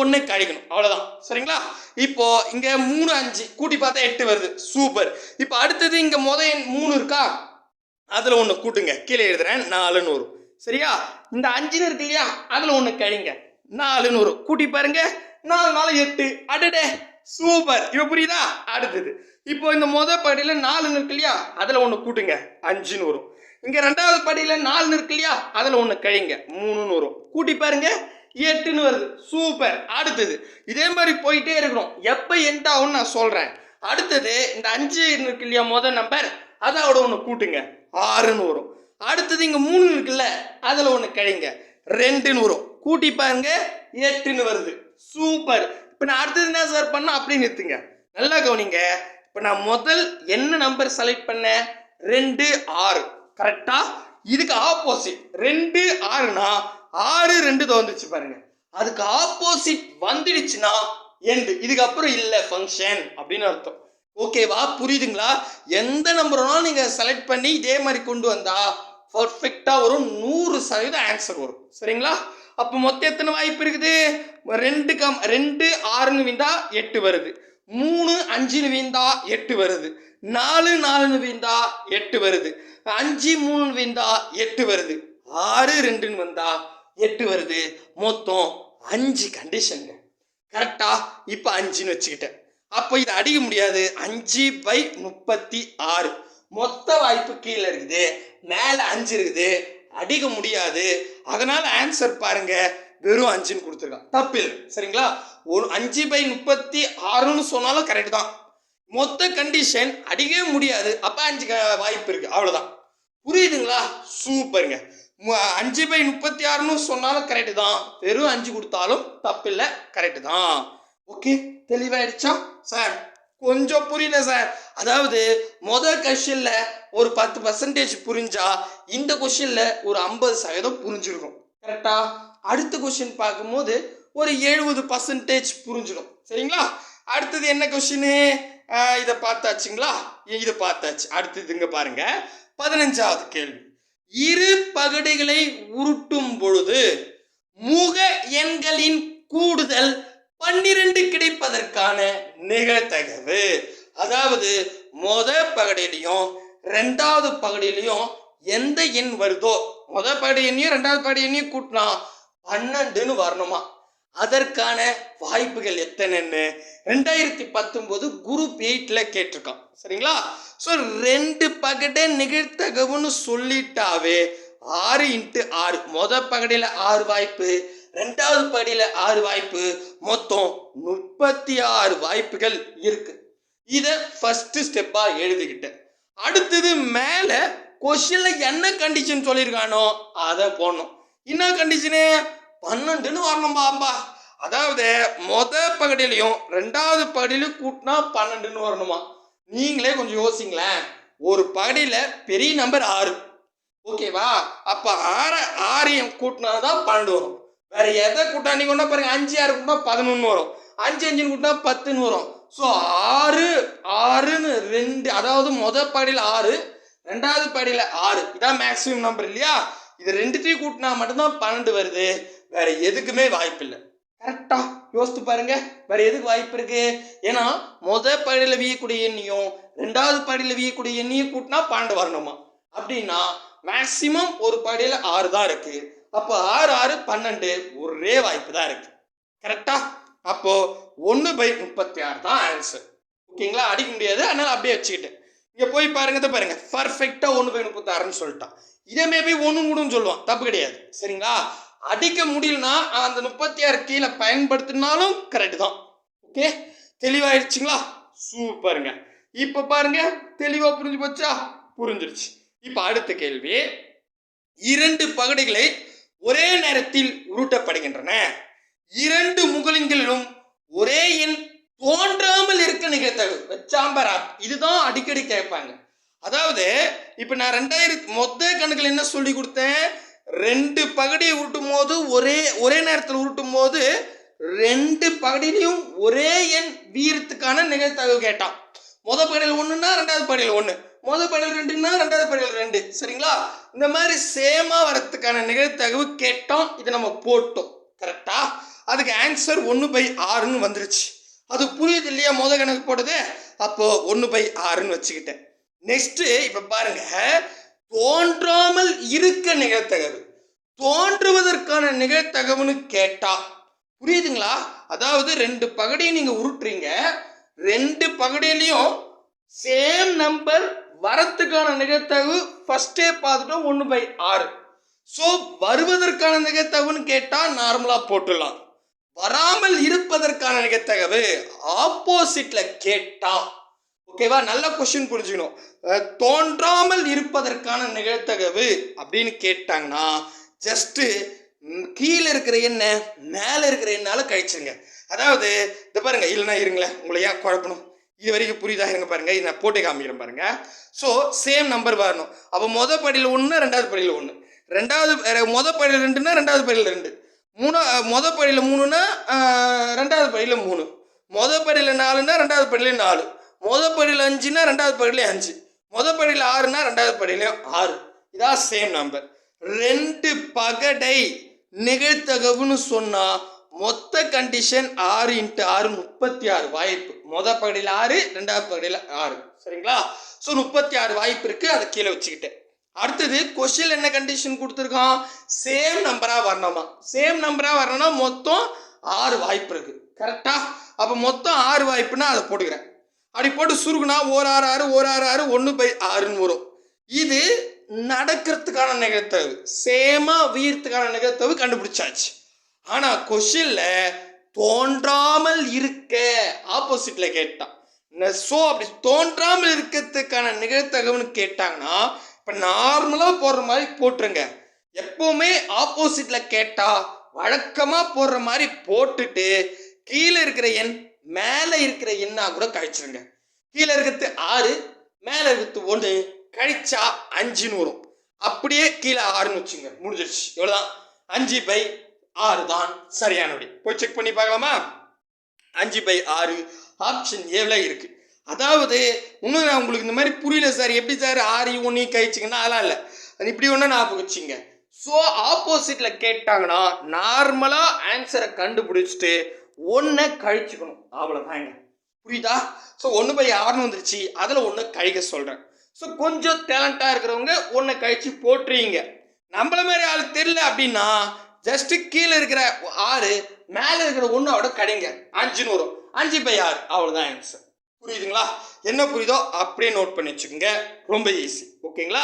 1 கழிக்கணும். அவ்வளோதான். சரிங்களா? இப்போ இங்கே 3 5 கூட்டி பார்த்தா 8 வருது. சூப்பர். இப்போ அடுத்தது இங்கே எண் 3 இருக்கா, அதில் ஒன்று கூட்டுங்க, கீழே எழுதுறேன், 4ன்னு வரும். சரியா? இந்த 5ன்னு இருக்கு இல்லையா, அதில் ஒன்று கழிங்க, 4ன்னு வரும். கூட்டி பாருங்க, 4 4 8. அடடே சூப்பர். இப்போ புரியுதா? அடுத்தது இப்போ இந்த பகுதியில் 4ன்னு இருக்கு இல்லையா, அதில் ஒன்று கூட்டுங்க, 5ன்னு வரும். இங்கே 2வது பகுதியில் 4ன்னு இருக்கு இல்லையா, அதில் ஒன்று கழிங்க, 3ன்னு வரும். கூட்டி பாருங்க 8ன்னு வருது. சூப்பர். அடுத்தது இதே மாதிரி போயிட்டே இருக்கணும். எப்போ எண்ட் ஆகும்னு நான் சொல்கிறேன். அடுத்தது இந்த 5 இருக்கு இல்லையா, நம்பர், அதோட ஒன்று கூட்டுங்க, 6ன்னு வரும். அடுத்தது இங்கே 3 இருக்குல்ல, அதில் ஒன்று கழிங்க, 2ன்னு வரும். கூட்டி பாருங்க 8ன்னு வருது. சூப்பர். இப்போ நான் அடுத்தது என்ன சார் பண்ண அப்படி நிறுத்துங்க, நல்லா கவனிங்க. இப்போ நான் என்ன நம்பர் செலக்ட் பண்ணேன்? 2 6. கரெக்டா? இதுக்கு ஆப்போசிட் 2 6னா 6 2 வந்துச்சு பாருங்க, அதுக்கு ஆப்போசிட் வந்துடுச்சுன்னா எண்டு, இதுக்கப்புறம் இல்லை ஃபங்க்ஷன் அப்படின்னு அர்த்தம். ஓகேவா? புரியுதுங்களா? எந்த நம்பர்னாலும் நீங்கள் செலக்ட் பண்ணி இதே மாதிரி கொண்டு வந்தா பர்ஃபெக்டாக வரும், 100% ஆன்சர் வரும். சரிங்களா? அப்போ மொத்தம் எத்தனை வாய்ப்பு இருக்குது? 2 6ன்னு வீந்தா 8 வருது, 3 5ன்னு வீந்தா 8 வருது, 4 4ன்னு வீந்தா 8 வருது, 5 3 வீந்தா 8 வருது, 6 2ன்னு வந்தா 8 வருது. மொத்தம் 5 கண்டிஷன். கரெக்டா? இப்போ 5ன்னு வச்சுக்கிட்டேன். அப்போ இதை அடிக்க முடியாது. 5/36 மொத்த வாய்ப்பு கீழே இருக்குது, மேலே 5 இருக்குது, அடிக்க முடியாது. அதனால ஆன்சர் பாருங்க, வெறும் 5ன்னு கொடுத்துருக்கான். தப்பு இல்லை, சரிங்களா? 5/36ன்னு சொன்னாலும் கரெக்ட் தான். மொத்த கண்டிஷன் அடிக்கவே முடியாது, அப்போ 5 வாய்ப்பு இருக்கு, அவ்வளோதான். புரியுதுங்களா? சூப்பருங்க. 5/36ன்னு சொன்னாலும் கரெக்டு தான், வெறும் 5 கொடுத்தாலும் தப்பு இல்லை, கரெக்டு தான். ஓகே, தெளிவாயிடுச்சா சார்? கொஞ்சம் புரியல சார். அதாவது முதல் கொஸ்டின்ல ஒரு 10% புரிஞ்சா இந்த கொஸ்டின்ல ஒரு 50% புரிஞ்சிருக்கும். கரெக்டா? அடுத்த கொஸ்டின் பார்க்கும்போது ஒரு 70% புரிஞ்சிடும். சரிங்களா? அடுத்தது என்ன கொஸ்டின்? இதை பார்த்தாச்சுங்களா? இதை பார்த்தாச்சு. அடுத்தது இங்க பாருங்க, 15வது கேள்வி. இரு பகடைகளை உருட்டும் பொழுது முக எண்களின் கூடுதல் 12 கிடைப்பதற்கான நிகழ்தகவு. அதாவது முதல் பகடையிலையும் ரெண்டாவது பகடையிலையும் எந்த எண் வருதோ, முதல் பகடை எண்ணையும் ரெண்டாவது பகடை எண்ணையும் கூட்டினா 12ன்னு வரணுமா? அதற்கான வாய்ப்புகள் எத்தனைன்னு 2019 குரூப் 8ல கேட்டிருக்கான். சரிங்களா? ஸோ 2 பகடை நிகழ்தகவுன்னு சொல்லிட்டாவே 6 × 6, முதல் பகடையில் 6 வாய்ப்பு, ரெண்டாவது பகடையில் 6 வாய்ப்பு, மொத்தம் 36 வாய்ப்புகள் இருக்கு. இதை ஃபர்ஸ்ட் ஸ்டெப்பா எழுதிக்கிட்டேன். அடுத்தது மேல கொஸ்டின்ல என்ன கண்டிஷன் சொல்லியிருக்கானோ அதை போடணும். என்ன கண்டிஷனு? 12ன்னு வரணும்பா. அதாவது முதல் பகடையிலையும் ரெண்டாவது பகடையிலையும் கூட்டினா 12ன்னு வரணுமா? நீங்களே கொஞ்சம் யோசிங்களேன். ஒரு பகடையில பெரிய நம்பர் 6, ஓகேவா? அப்ப 6 கூட்டினாதான் 12 வரும். வேற எதை கூட்டா நீங்க ஒன்னா பாருங்க, 5 6 கூட்டினா 11 வரும், 5 5 கூட்டினா 10ன்னு வரும். ஸோ 6 6ன்னு 2, அதாவது முதல் பகடையில் 6, ரெண்டாவது பகடையில் 6, இதான் மேக்ஸிமம் நம்பர் இல்லையா? இது ரெண்டுத்தையும் கூட்டினா மட்டும்தான் 12 வருது, வேற எதுக்குமே வாய்ப்பு இல்லை. கரெக்டா யோசித்து பாருங்க, வேற எதுக்கு வாய்ப்பு இருக்கு? ஏன்னா முதல் பகடையில் வீயக்கூடிய எண்ணியும் ரெண்டாவது பகடையில் வீயக்கூடிய எண்ணியும் கூட்டினா 12 வரணுமா? அப்படின்னா மேக்சிமம் ஒரு பகடையில் 6 தான் இருக்கு. அப்போ 6 6 12, ஒரே வாய்ப்பு தான் இருக்கு. கரெக்டா? அப்போ 1/36 தான் ஆன்சர். ஓகேங்களா? அடிக்க முடியாது, அதனால அப்படியே வச்சுக்கிட்டேன். இங்க போய் பாருங்க, பாருங்க பர்ஃபெக்டா 1/36ன்னு சொல்லிட்டான். இதே மேபி 1 கூடன்னு சொல்லுவான், தப்பு கிடையாது. சரிங்களா? அடிக்க முடியலனா அந்த 36 கீழே பயன்படுத்தினாலும் கரெக்ட் தான். ஓகே, தெளிவாயிடுச்சுங்களா? சூப்பருங்க. இப்ப பாருங்க, தெளிவா புரிஞ்சு போச்சா? புரிஞ்சிருச்சு. இப்ப அடுத்த கேள்வி, 2 பகடைகளை ஒரே நேரத்தில் உருட்டப்படுகின்றன, 2 முகலின்களிலும் ஒரே எண் தோன்றாமல் இருக்க நிகழ்தகவு வச்சாம்பரா. இதுதான் அடிக்கடி கேட்பாங்க. அதாவது இப்ப நான் 2000 மொத்த கணக்குல என்ன சொல்லி கொடுத்தேன்? 2 பகடியை உருட்டும் போது ஒரே நேரத்தில் உருட்டும் போது 2 பகடியிலையும் ஒரே எண் வீரத்துக்கான நிகழ்தகவு கேட்டான். முதல் பகடியில் 1ன்னா ரெண்டாவது பகடியில் 1, முதல் பகடியில் 2ன்னா ரெண்டாவது பகடியில் 2. சரிங்களா? இந்த மாதிரி சேமா வரத்துக்கான நிகழ்தகவு கேட்டோம், இதை நம்ம போட்டோம். கரெக்டா? அதுக்கு ஆன்சர் 1/6ன்னு வந்துருச்சு. அது புரியுது இல்லையா? முதல் கணக்கு போட்டது. அப்போ 1/6ன்னு வச்சுக்கிட்டேன். நெக்ஸ்ட் இப்ப பாருங்க, தோன்றாமல் இருக்க நிகழ்தகவு, தோன்றுவதற்கான நிகழ்தகவுன்னு கேட்டா புரியுதுங்களா? அதாவது 2 பகடியை நீங்க உருட்டுறீங்க, 2 பகடியிலையும் சேம் நம்பர் வரத்துக்கான நிகழ்தகவு ஃபர்ஸ்டே பார்த்துட்டோம், 1/6. ஸோ வருவதற்கான நிகழ்தகவுன்னு கேட்டா நார்மலா போட்டுடலாம். வராமல் இருப்பதற்கான நிகழ்தகவு ஆப்போசிட்ல கேட்டா, ஓகேவா? நல்ல கொஸ்டின் புரிஞ்சுக்கணும். தோன்றாமல் இருப்பதற்கான நிகழ்தகவு அப்படின்னு கேட்டாங்கன்னா ஜஸ்ட் கீழே இருக்கிற எண்ண மேலே இருக்கிற எண்ணால கழிச்சுங்க. அதாவது இதை பாருங்க, இல்லைன்னா இருங்களேன், உங்களை ஏன் குழப்பணும்? இது வரைக்கும் புரியுதா? இருங்க பாருங்க, இது நான் போட்டு காமிக்கிறேன் பாருங்க. ஸோ சேம் நம்பர் வரணும். அப்போ முதல் படியில் 1, ரெண்டாவது படியில் 1, முதல் படியில் 2ன்னா ரெண்டாவது படியில் 2, முதல் படியில் 3ன்னா ரெண்டாவது படியில் 3, முதல் படியில் 4ன்னா ரெண்டாவது படியில் 4, முதல் படியில் 5ன்னா ரெண்டாவது படியில் 5, முதல் படியில் 6ன்னா ரெண்டாவது படியில் 6. இதான் சேம் நம்பர். 2 பகடை நிகழ்தகவுன்னு சொன்னா மொத்த கண்டிஷன் 6 × 6 36 வாய்ப்பு. மொதல் பகுதியில் 6, ரெண்டாவது பகுதியில் 6. சரிங்களா? ஸோ 36 வாய்ப்பு இருக்கு. அதை கீழே வச்சுக்கிட்டேன். அடுத்தது கொஸ்டின் என்ன கண்டிஷன் கொடுத்துருக்கான்? சேம் நம்பரா வரணுமா? சேம் நம்பரா வரணும்னா மொத்தம் 6 வாய்ப்பு இருக்கு. கரெக்டா? அப்போ மொத்தம் 6 வாய்ப்புனா அதை போட்டுக்கிறேன். அப்படி போட்டு சுருக்குனா 1 6 6 1 6 6 1/6 வரும். இது நடக்கிறதுக்கான நிகழ்த்தவு. சேமா வீரத்துக்கான நிகழ்த்தவு கண்டுபிடிச்சாச்சு. ஆனா கொஸ்டின்ல தோன்றாமல் இருக்க ஆப்போசிட்ல கேட்டான். ஸோ அப்படி தோன்றாமல் இருக்கிறதுக்கான நிகழ்த்தகவுன்னு கேட்டாங்கன்னா இப்போ நார்மலா போடுற மாதிரி போட்டுருங்க. எப்பவுமே ஆப்போசிட்ல கேட்டா வழக்கமா போடுற மாதிரி போட்டுட்டு கீழே இருக்கிற எண் மேலே இருக்கிற எண்ணா கூட கழிச்சிருங்க. கீழே இருக்கிறது 6, மேலே இருக்கிறது 1, கழிச்சா 5ன்னு வரும். அப்படியே கீழே 6ன்னு வச்சுங்க. முடிஞ்சிருச்சு. எவ்வளோதான்? 5/6 தான் சரியான விடை. போய் செக் பண்ணி பார்க்கலாமா? 5/6 ஆப்ஷன் ஏவில் இருக்கு. அதாவது இன்னும் நான் உங்களுக்கு இந்த மாதிரி புரியல சார், எப்படி சார் 6 1 கழிச்சிங்கன்னா அதெல்லாம் இல்லை. அது இப்படி ஒன்று ஞாபகம் வச்சுங்க. ஸோ ஆப்போசிட்ல கேட்டாங்கன்னா நார்மலா ஆன்சரை கண்டுபிடிச்சிட்டு 1 கழிச்சுக்கணும். அவ்வளோதாங்க. புரியுதா? ஸோ 1/6 வந்துருச்சு. அதில் 1 கழிக்க சொல்கிறேன். ஸோ கொஞ்சம் டேலண்டாக இருக்கிறவங்க 1 கழிச்சு போட்டுறீங்க. நம்மள மாதிரி ஆள் தெரியல அப்படின்னா ஜஸ்ட் கீழே இருக்கிற 6 மேலே இருக்கிற 1 கழிங்க. 5ன்னு வரும். 5/6 அவ்வளோதான் ஆன்சர். புரியுதுங்களா? என்ன புரியுதோ அப்படியே நோட் பண்ணி வச்சுக்கோங்க. ரொம்ப ஈஸி. ஓகேங்களா?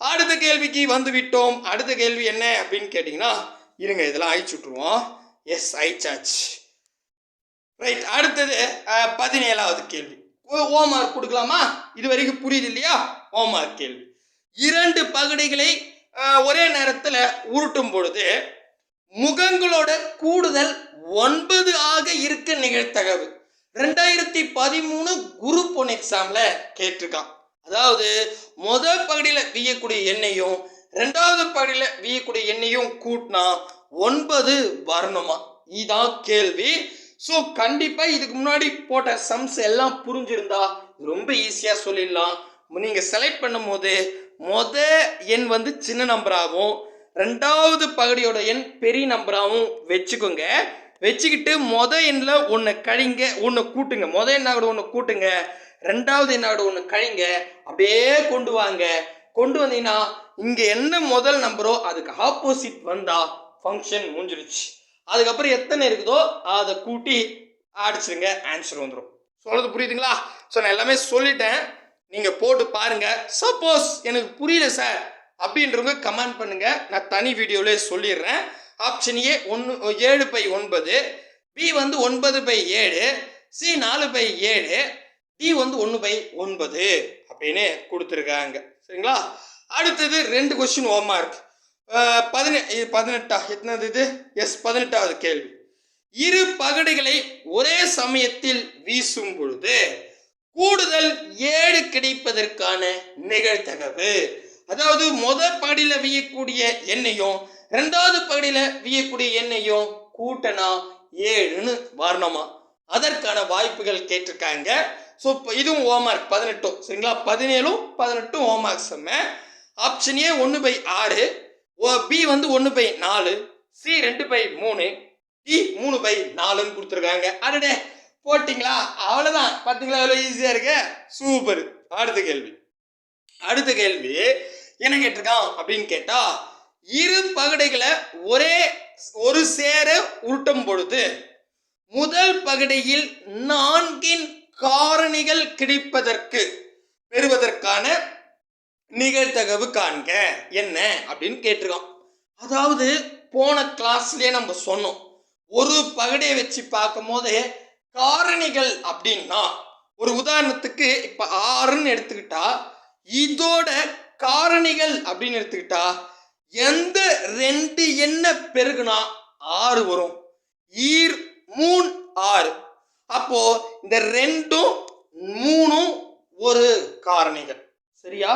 அடுத்த கேள்விக்கு வந்து விட்டோம். அடுத்த கேள்வி என்ன அப்படின்னு கேட்டிங்கன்னா, இருங்க இதெல்லாம் அழிச்சு விட்டுருவோம். எஸ், அழிச்சாச்சு. ரைட். அடுத்தது 17வது கேள்வி. ஹோம்வொர்க் கொடுக்கலாமா? இது வரைக்கும் புரியுது இல்லையா? ஹோம்வொர்க் கேள்வி. 2 பகுதிகளை ஒரே நேரத்தில் உருட்டும் பொழுது முகங்களோட கூடுதல் 9 ஆக இருக்க நிகழ்த்தகவு 2013 குரூப் 1 எக்ஸாம்ல கேட்டிருக்கான். அதாவது முதல் பகுதியில் வீயக்கூடிய எண்ணையும் ரெண்டாவது பகுதியில் வீயக்கூடிய எண்ணையும் கூட்டினா 9 வரணுமா? இதுதான் கேள்வி. ஸோ கண்டிப்பாக இதுக்கு முன்னாடி போட்ட சம்ஸ் எல்லாம் புரிஞ்சிருந்தா ரொம்ப ஈஸியாக சொல்லிடலாம். நீங்கள் செலக்ட் பண்ணும் போது எண் சின்ன நம்பராகவும் ரெண்டாவது பகுதியோட எண் பெரிய நம்பராகவும் வச்சுக்கோங்க. வச்சுக்கிட்டு எண்ணில் 1 கழிங்க, 1 கூட்டுங்க. எண்ணாவோட 1 கூட்டுங்க, ரெண்டாவது எண்ணாவோட 1 கழிங்க. அப்படியே கொண்டு வாங்க. கொண்டு வந்தீங்கன்னா இங்கே என்ன முதல் நம்பரோ அதுக்கு ஆப்போசிட் வந்தா ஃபங்க்ஷன் முடிஞ்சிருச்சு. அதுக்கப்புறம் எத்தனை இருக்குதோ அதை கூட்டி அடிச்சிருங்க, ஆன்சர் வந்துடும். சொல்றது புரியுதுங்களா? ஸோ நான் எல்லாமே சொல்லிட்டேன். நீங்கள் போட்டு பாருங்க. சப்போஸ் எனக்கு புரியல சார் அப்படின்றவங்க கமெண்ட் பண்ணுங்க. நான் தனி வீடியோவிலே சொல்லிடுறேன். Option A 7/9, B 9/7, C 4/7, D 1/9 அப்படின்னு கொடுத்துருக்காங்க. சரிங்களா? அடுத்தது 2 கொஸ்டின் ஹோம்வொர்க். 18வது கேள்வி. இரு பகடைகளை ஒரே சமயத்தில் வீசும் பொழுது கூடுதல் 7 கிடைப்பதற்கான நிகழ்தகவு. அதாவது முதல் பகுதியில் வீயக்கூடிய எண்ணையும் ரெண்டாவது பகுதியில் வீயக்கூடிய எண்ணையும் கூட்டனா 7ன்னு வரணுமா? அதற்கான வாய்ப்புகள் கேட்டிருக்காங்க. ஸோ இதுவும் ஹோம்வொர்க் 18. சரிங்களா? 17 18 ஹோம்வொர்க் செம்ம. Option A 1/6, B 1/4, C 2/3, D 3/4ன்னு கொடுத்துருக்காங்க. அடடே போட்டிங்களா? அவ்வளோதான். பார்த்தீங்களா எவ்வளோ ஈஸியாக இருக்கு? சூப்பர். அடுத்த கேள்வி என்ன கேட்டிருக்கான் அப்படின்னு கேட்டா, இரு பகடைகளை ஒரு சேர உருட்டும் பொழுது முதல் பகடையில் 4 காரணிகள் பெறுவதற்கான நிகழ்தகவு காண்க என்ன அப்படின்னு கேட்டிருக்கான். அதாவது போன கிளாஸ்லயே நம்ம சொன்னோம், ஒரு பகடையை வச்சு பார்க்கும் போது காரணிகள் அப்படின்னா, ஒரு உதாரணத்துக்கு இப்ப 6ன்னு எடுத்துக்கிட்டா இதோட காரணிகள் அப்படின்னு எடுத்துக்கிட்டா எந்த 2 எண்ண பெருகுனா 6 வரும்? 3 6. அப்போ இந்த 2ம் 3ம் ஒரு காரணிகள். சரியா?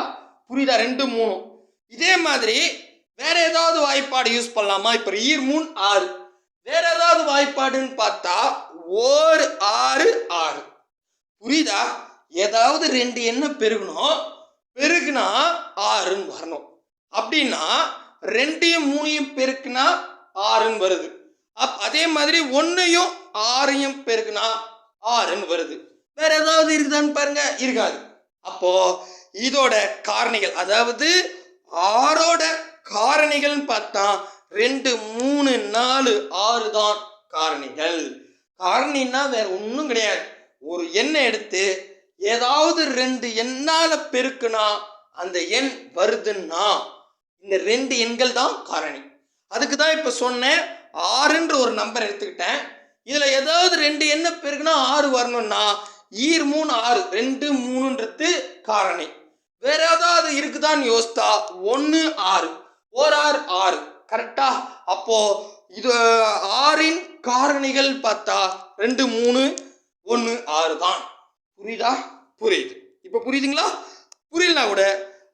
புரியுதா? 2 3. இதே மாதிரி வேற ஏதாவது வாய்ப்பாடு யூஸ் பண்ணலாமா? இப்ப 3 6. வேற ஏதாவது வாய்ப்பாடுன்னு பார்த்தா 1 6 6. புரியுதா? ஏதாவது 2 எண்ணம் பெருகுனா 6ன்னு வரணும். அப்படின்னா 2யும் 3யும் பெருக்குனா 6ன்னு வருது. அதே மாதிரி 1ஐயும் 6ஐயும் பெருக்குனா 6ன்னு வருது. வேற ஏதாவது இருக்குதான்னு பாருங்க, இருக்காது. அப்போ இதோட காரணிகள், அதாவது 6ஓட காரணிகள்னு பார்த்தா 2, 3, 4, 6 தான் காரணிகள். காரணின்னா வேற ஒன்றும் கிடையாது. ஒரு எண்ணை எடுத்து ஏதாவது 2 எண்ணால பெருக்குனா அந்த எண் வருதுன்னா இந்த 2 எண்கள் தான் காரணி. அதுக்கு தான் இப்போ சொன்னேன், 6ன்ற ஒரு நம்பர் எடுத்துக்கிட்டேன். இதில் ஏதாவது 2 எண்ணை பெருக்குனா 6 வரணும்னா 3 6, 2 3ன்றது காரணி. வேற ஏதாவது இருக்குதான்னு யோசித்தா 1 6, 1 6 6, கரெக்டா? அப்போ இது 6இன் காரணிகள் பார்த்தா 2 3 1 6 தான். புரியுதா? புரியுது. இப்போ புரியுதுங்களா? புரியலனா கூட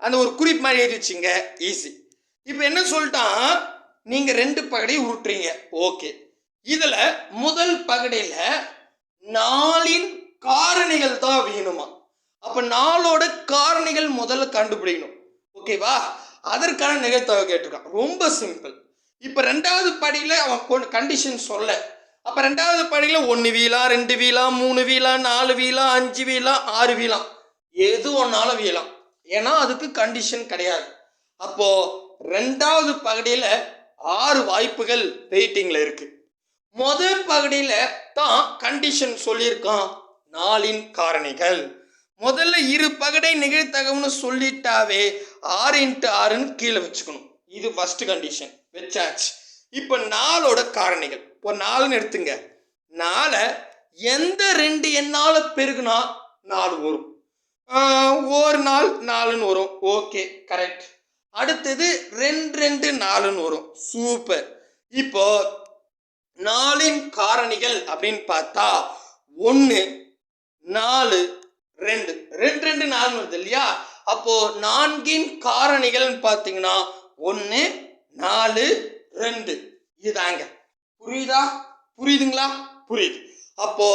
அந்த ஒரு குறிப்பு மாதிரி எழுதி வச்சுங்க, ஈஸி. இப்போ என்ன சொல்லிட்டான், நீங்கள் 2 பகடை உருட்டுறீங்க, ஓகே. இதில் முதல் பகடையில் 4இன் காரணிகள் தான் வேணுமா? அப்போ 4ஓட காரணிகள் முதல்ல கண்டுபிடிக்கணும், ஓகேவா? அதற்கான நிகழ்த்தொகை கேட்டிருக்கான். ரொம்ப சிம்பிள். இப்போ 2வது படியில் அவன் கண்டிஷன் சொல்ல. அப்போ 2வது படியில் 1 வீலாம், 2 வீலாம், 3 வீலாம், 4 வீலாம், 5 வீலாம், 6 வீலாம், எது ஒன்றாலும் வீலாம். ஏன்னா அதுக்கு கண்டிஷன் கிடையாது. அப்போ 2வது பகுதியில் 6 வாய்ப்புகள் வெயிட்டிங்கில் இருக்கு. முதல் பகுதியில் தான் கண்டிஷன் சொல்லியிருக்கான், 4இன் காரணிகள். முதல்ல இரு பகடை நிகழ்த்தகவுன்னு சொல்லிட்டாவே 6 × 6ன்னு கீழே வச்சுக்கணும். இது ஃபர்ஸ்ட் கண்டிஷன் வச்சாச்சு. இப்போ 4ஓட காரணிகள் ஒரு 4ன்னு எடுத்துங்க. 4 எந்த 2 எண்ணால பெருகுனா 4 வரும்? ஒரு நாள் 4ன்னு வரும், ஓகே, கரெக்ட். அடுத்தது 2 2 4ன்னு வரும், சூப்பர். இப்போ 4இன் காரணிகள் அப்படின்னு பார்த்தா 1 4 2 2 2 4 வருது இல்லையா? அப்போ 4இன் காரணிகள் பார்த்தீங்கன்னா 1 4 2 இதுதாங்க. புரியுதா? புரியுதுங்களா? புரியுது. அப்போ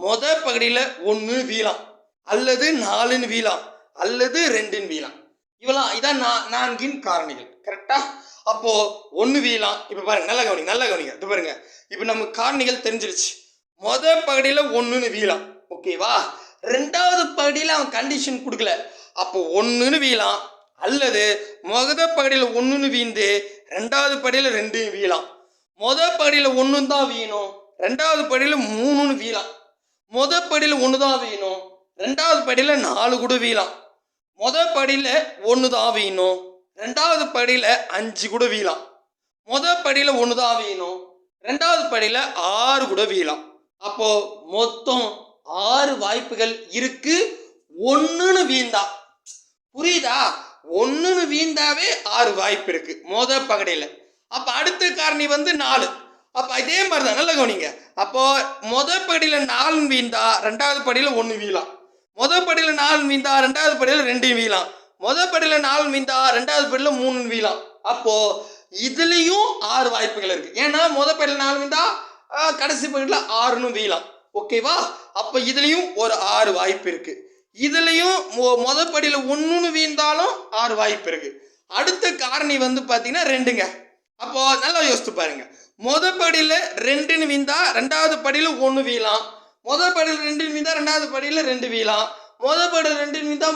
முதல் பகுதியில் 1 வீலாம், அல்லது 4ன்னு வீலாம், அல்லது 2ன்னு வீலாம். இதான் 4இன் காரணிகள், கரெக்டா? அப்போ 1 வீலாம். இப்போ பாருங்க, நல்லா கவனிங்க, நல்லா கவனிங்க. இது பாருங்க, இப்போ நமக்கு காரணிகள் தெரிஞ்சிருச்சு. முதல் பகுதியில் 1ன்னு வீலாம், ஓகேவா? 2வது பகுதியில் அவன் கண்டிஷன் கொடுக்கல. அப்போ 1ன்னு வீலாம், அல்லது முதல் பகுதியில் 1ன்னு வீந்து 2வது பகுதியில் 2 வீலாம். முதல் படியில் 1 தான் வீணும், 2வது படியில் 3ன்னு வீலாம். முதல் படியில் 1 தான் வீணும், 2வது படியில் 4 கூட வீலாம். முதல் படியில் 1 தான் வீணும், 2வது படியில் 5 கூட வீலாம். முதல் படியில் 1 தான் வீணும், 2வது படியில் 6 கூட வீலாம். அப்போ மொத்தம் 6 வாய்ப்புகள் இருக்கு 1ன்னு வீந்தா. புரியுதா? 1ன்னு வீந்தாவே 6 வாய்ப்பு இருக்கு முதல் பகடையில். அப்போ அடுத்த காரணி 4. அப்போ இதே மாதிரி தான், நல்லா கவனிங்க. அப்போ முதல் படியில் 4 வீந்தா 2வது படியில் 1 வீலாம். முதல் படியில் 4 வீந்தா 2வது படியில் 2 வீலாம். முதல் படியில் 4 வீந்தா 2வது படியில் 3 வீலாம். அப்போ இதுலேயும் 6 வாய்ப்புகள் இருக்கு. ஏன்னா முதல் படியில் 4 வீந்தா கடைசி படியில் 6ன்னு வீலாம், ஓகேவா? அப்போ இதுலேயும் ஒரு 6 வாய்ப்பு இருக்கு. இதுலேயும் முதல் படியில் 1ன்னு வீந்தாலும் 6 வாய்ப்பு இருக்கு. அடுத்த காரணி பார்த்தீங்கன்னா 2ங்க. அப்போ நல்லா யோசித்து பாருங்க. முதல் படியில் 2ன்னு வீந்தா 2வது படியில் 1 வீலாம். முதல் படியில் 2ன்னு வீந்தா 2வது படியில் 2 வீலாம். முதல் படியில் 2ன்னு வீந்தா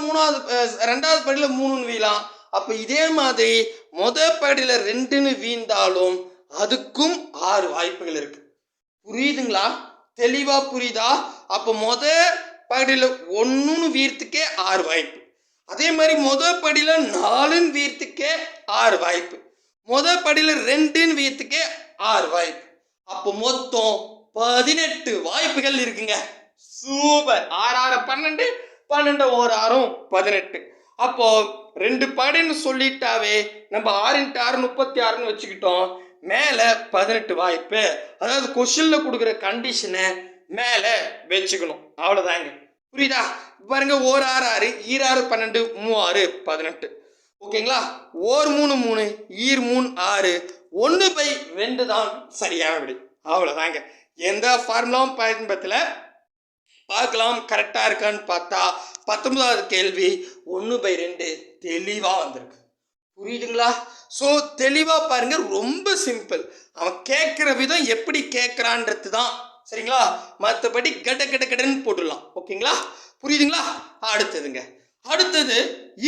2வது படியில் 3ன்னு வீலாம். அப்போ இதே மாதிரி முதல் படியில் 2ன்னு வீந்தாலும் அதுக்கும் 6 வாய்ப்புகள் இருக்கு. புரியுதுங்களா? தெளிவா புரியுதா? அப்போ முதல் படியில் 1ன்னு வீர்த்துக்கே 6 வாய்ப்பு. அதே மாதிரி முதல் படியில் 4ன்னு வீர்த்துக்கே 6 வாய்ப்பு. முதல் படியில் 2ன்னு வீர்த்துக்கே 6 வாய்ப்பு. அப்போ மொத்தம் 18 வாய்ப்புகள் இருக்குங்க. சூப்பர். 6 6 12, 12 1 6 18. அப்போ 2 படின்னு சொல்லிட்டாவே நம்ம 6 × 6 36ன்னு வச்சுக்கிட்டோம். மேலே 18 வாய்ப்பு, அதாவது கொஸ்டின்ல கொடுக்குற கண்டிஷனை மேலே வச்சுக்கணும், அவ்வளோதாங்க. புரியுதா? பாருங்க, 1 6 6, 2 6 12, 3 6 18, ஓகேங்களா? 1 3 3, 3 6, 1/2 தான் சரியான விடை. அவ்வளோதாங்க. எந்த ஃபார்முலாவும் பயன்படுத்தல. பார்க்கலாம் கரெக்டாக இருக்கான்னு பார்த்தா 19வது கேள்வி 1/2 தெளிவாக வந்திருக்கு. புரியுதுங்களா? ஸோ தெளிவாக பாருங்க, ரொம்ப சிம்பிள். அவன் கேட்குற விதம் எப்படி கேட்குறான்றது தான். சரிங்களா? மற்றபடி கட கட கடன்னு போட்டுடலாம். ஓகேங்களா? புரியுதுங்களா? அடுத்ததுங்க, அடுத்தது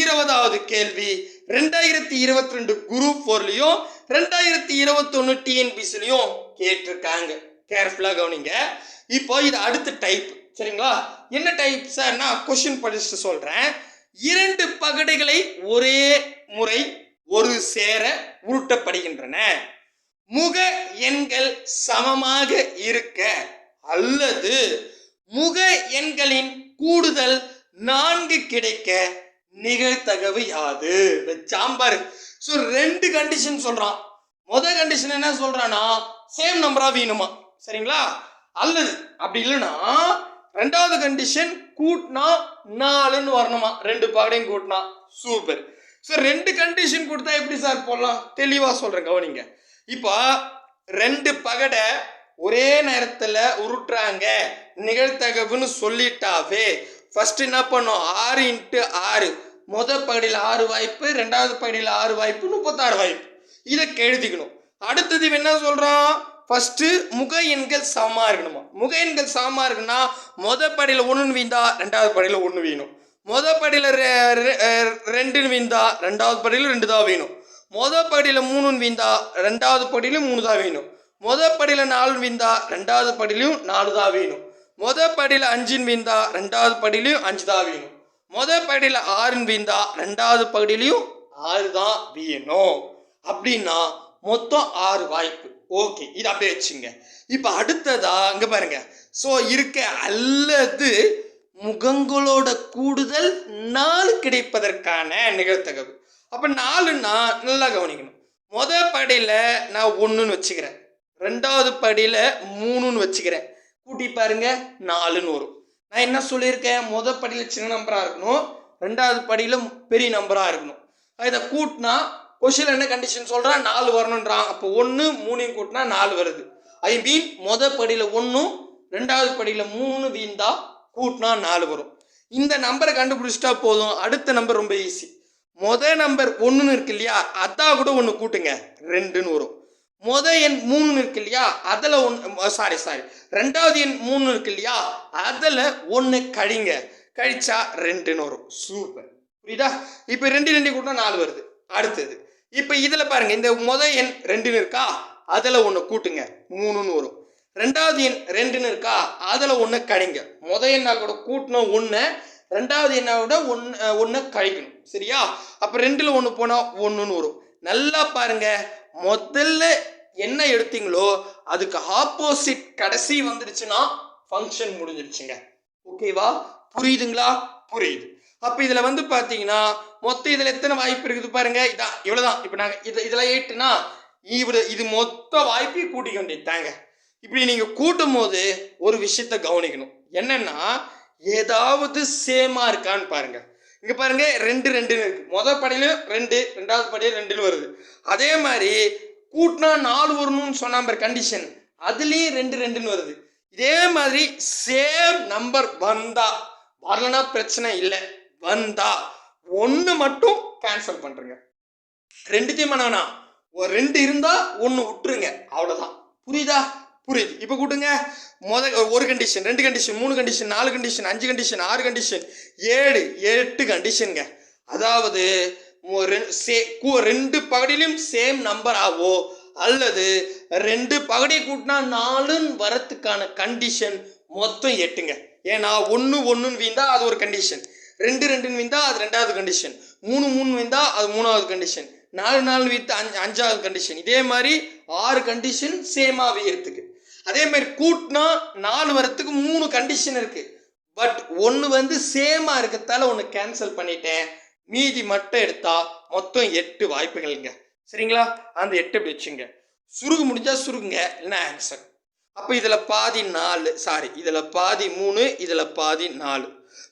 20வது கேள்வி. 2022 குரூப் 4லையும் 2021 டிஎன்பிசிலையும் கேட்டிருக்காங்க. கேர்ஃபுல்லாக கவனிங்க. இப்போ இது அடுத்த டைப். சரிங்களா? என்ன டைப் சார்? நான் கொஸ்டின் படிச்சுட்டு சொல்றேன். 2 பகடைகளை ஒரே முறை ஒரு சேர உருட்டப்படுகின்றன. முக எண்கள் சமமாக இருக்க அல்லது முக எண்களின் கூடுதல் 4 கிடைக்க நிகழ்தகவு யாது? சாம்பார். ஸோ 2 கண்டிஷன் சொல்றான். முதல் கண்டிஷன் என்ன சொல்றான்னா, சேம் நம்பரா வேணுமா. சரிங்களா? அல்லது அப்படி இல்லைன்னா ரெண்டாவது கண்டிஷன் கூட்டினா 4ன்னு வரணுமா. 2 பகடையும் கூட்டினா. சூப்பர். ஸோ 2 கண்டிஷன் கொடுத்தா எப்படி சார் போடலாம்? தெளிவாக சொல்றேன், கவனிங்க. இப்போ 2 பகடை ஒரே நேரத்தில் உருட்டுறாங்க, நிகழ்தகவுன்னு சொல்லிட்டாவே ஃபர்ஸ்ட் என்ன பண்ணும்? 6 × 6. முதல் பகுதியில் 6 வாய்ப்பு, ரெண்டாவது பகுதியில் 6 வாய்ப்பு, 36 வாய்ப்பு. இதை எழுதிக்கணும். அடுத்தது என்ன சொல்றான்? ஃபர்ஸ்ட் முக எண்கள் சமமா இருக்கணுமா. முக எண்கள் சமமா இருக்குன்னா முதல் படியில் 1 வீந்தா ரெண்டாவது படியில் 1 வேணும். முதல் படியில் 2 வீந்தா ரெண்டாவது படியில் 2 தான் வேணும். முதல் படியில் 3 வீந்தா ரெண்டாவது படியிலும் 3 தான் வேணும். முதல் படியில் 4 வீந்தா ரெண்டாவது படியிலும் 4 தான் வேணும். முதல் படியில் 5 வீந்தா ரெண்டாவது படியிலையும் 5 தான் வேணும். முதல் படியில் 6 வீந்தா ரெண்டாவது படியிலையும் 6 தான் வேணும். அப்படின்னா மொத்தம் 6 வாய்ப்பு. ஓகே, இது அப்படியே வச்சுங்க. இப்போ அடுத்ததா இங்க பாருங்க. ஸோ இருக்க அல்லது முகங்களோட கூடுதல் 4 கிடைப்பதற்கான நிகழ்தகவு. அப்போ 4ன்னா நல்லா கவனிக்கணும். முதல் படியில் நான் 1ன்னு வச்சுக்கிறேன், ரெண்டாவது படியில் 3ன்னு வச்சுக்கிறேன். கூட்டி பாருங்க 4ன்னு வரும். நான் என்ன சொல்லியிருக்கேன்? முதல் படியில் சின்ன நம்பராக இருக்கணும், ரெண்டாவது படியில் பெரிய நம்பராக இருக்கணும். இதை கூட்டினா கொஸ்டின் என்ன கண்டிஷன் சொல்கிறான்? 4 வரணுன்றான். அப்போ 1 3 கூட்டினா 4 வருது. ஐ மீன் முதல் படியில் 1 ரெண்டாவது படியில் 3 வீந்தா கூட்டினா 4 வரும். இந்த நம்பரை கண்டுபிடிச்சிட்டா போதும். அடுத்த நம்பர் ரொம்ப ஈஸி. முதல் நம்பர் 1ன்னு இருக்கு இல்லையா, அதான் கூட 1 கூட்டுங்க 2ன்னு வரும். முதல் எண் 3 இருக்கு இல்லையா, அதில் 1 சாரி ரெண்டாவது எண் 3 இருக்கு இல்லையா, அதில் 1 கழிங்க, கழிச்சா 2ன்னு வரும். சூப்பர். புரியுதா? இப்போ 2 2 கூட்டினா 4 வருது. அடுத்தது இப்போ இதில் பாருங்க, இந்த முதல் எண் 2ன்னு இருக்கா, அதில் 1 கூட்டுங்க 3ன்னு வரும். ரெண்டாவது எண் 2ன்னு இருக்கா, அதில் 1 கழிங்க. முதல் எண்ணா கூட கூட்டணும் 1, ரெண்டாவது எண்ணா கூட 1 கழிக்கணும். சரியா? அப்போ 2ல் 1 போனால் 1ன்னு வரும். நல்லா பாருங்க, முதல்ல என்ன எடுத்தீங்களோ அதுக்கு ஆப்போசிட் கடைசி வந்துடுச்சுன்னா ஃபங்க்ஷன் முடிஞ்சிருச்சுங்க. ஓகேவா? புரியுதுங்களா? புரியுது. அப்போ இதில் வந்து பார்த்தீங்கன்னா மொத்தம் இதில் எத்தனை வாய்ப்பு இருக்குது பாருங்க. இதான் இவ்வளோதான். இப்போ நாங்கள் இதில் 8னா இது மொத்த வாய்ப்பை கூட்டிக்க வேண்டியதாங்க. இப்படி நீங்கள் கூட்டும் போது ஒரு விஷயத்த கவனிக்கணும். என்னன்னா, ஏதாவது சேமா இருக்கான்னு பாருங்க. இங்கே பாருங்க 2 2ன்னு இருக்கு. முதல் படியிலும் 2, ரெண்டாவது படியில் 2ன்னு வருது. அதே மாதிரி கூட்டினா 4 வரணும்னு சொன்ன நம்பர் கண்டிஷன், அதுலேயும் 2 2ன்னு வருது. இதே மாதிரி சேம் நம்பர் வந்தா, வரலன்னா பிரச்சனை இல்லை, வந்தா 1 மட்டும் கேன்சல் பண்றீங்க. 2த்தையும் பண்ணா 2 இருந்தா 1 விட்டுருங்க, அவ்வளவுதான். புரியுதா? புரியுது. இப்போ கூட்டுங்க. ஒரு condition, 2 condition, 3 condition, 4 condition, 5 condition, 6 condition, 7 8 கண்டிஷனுங்க. அதாவது 2 பகுதியிலும் சேம் நம்பர் ஆவோ அல்லது 2 பகுதியை கூட்டினா 4ன்னு வரத்துக்கான கண்டிஷன் மொத்தம் 8ங்க. ஏன்னா 1 1ன்னு வீந்தா அது ஒரு கண்டிஷன், 2 2ன்னு வீந்தா அது ரெண்டாவது கண்டிஷன், 3 3 வீந்தா அது மூணாவது கண்டிஷன், 4 4 வீத்து 5வது கண்டிஷன். இதே மாதிரி 6 கண்டிஷன் சேமாவே இருக்கு. அதே மாதிரி கூட்டினா 4 வரத்துக்கு 3 கண்டிஷன் இருக்கு. பட் 1 வந்து சேமா இருக்கிறதால 1 கேன்சல் பண்ணிட்டேன். மீதி மட்டும் எடுத்தா மொத்தம் 8 வாய்ப்புகள்ங்க. சரிங்களா? அந்த 8 இப்படி வச்சுங்க. சுருகு முடிஞ்சா சுருகுங்க, இல்லைன்னா ஆன்சர். அப்போ இதில் பாதி 4, சாரி இதில் பாதி 3, இதில் பாதி 4,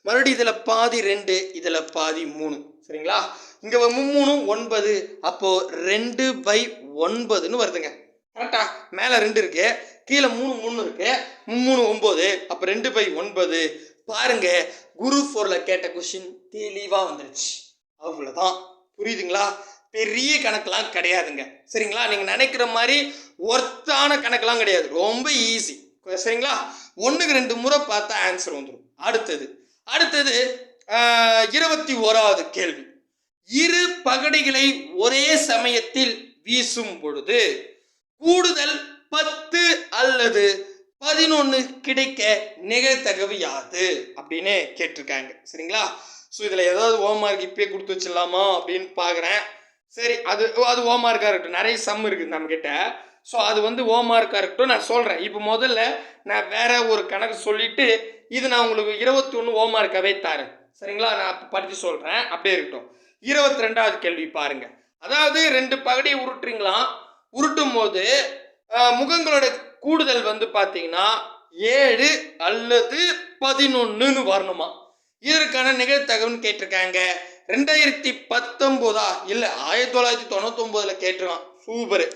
மறுபடியும் இதில் பாதி 2, இதில் பாதி 3. சரிங்களா? இங்கே 3 9, அப்போ 2/9ன்னு வருதுங்க. கரெக்டா? மேலே 2 இருக்கு, கீழே 3 3 இருக்கு, 3 9, அப்போ 2/9. பாருங்க, குரூப் 4ல கேட்ட கொஸ்டின் தெளிவாக வந்துருச்சு. அவ்வளோதான். புரியுதுங்களா? பெரிய கணக்கெல்லாம் கிடையாதுங்க. சரிங்களா? நீங்க நினைக்கிற மாதிரி ஒர்த்தான கணக்கெல்லாம் கிடையாது. ரொம்ப ஈஸி. சரிங்களா? 1க்கு 2 முறை பார்த்தா ஆன்சர் வந்துடும். அடுத்தது 21வது கேள்வி. இரு பகடைகளை ஒரே சமயத்தில் வீசும் பொழுது கூடுதல் 10 அல்லது 11 கிடைக்க நிகழ்தகவு யாது அப்படின்னு கேட்டிருக்காங்க. சரிங்களா? ஸோ இதில் ஏதாவது ஹோம்மார்க் இப்பயே கொடுத்து வச்சிடலாமா அப்படின்னு பார்க்குறேன். சரி, அது ஹோம்மார்க்காக இருக்கட்டும். நிறைய சம் இருக்குது நம்மக்கிட்ட. ஸோ அது ஹோம்மார்க்காக இருக்கட்டும். நான் சொல்கிறேன். இப்போ முதல்ல நான் வேற ஒரு கணக்கு சொல்லிட்டு இது நான் உங்களுக்கு 21 ஹோம்மார்க்காகவே தரேன். சரிங்களா? நான் படித்து சொல்கிறேன். அப்படியே இருக்கட்டும். 22வது கேள்வி பாருங்க. அதாவது 2 பகடியை உருட்டுறீங்களாம். உருட்டும் போது முகங்களோட கூடுதல் பார்த்தீங்கன்னா 7 அல்லது 11ன்னு வரணுமா? இதற்கான நிகழ்தகவுன்னு கேட்டிருக்காங்க. 2019 இல்லை 1999 கேட்டிருக்கான். சூப்பரு.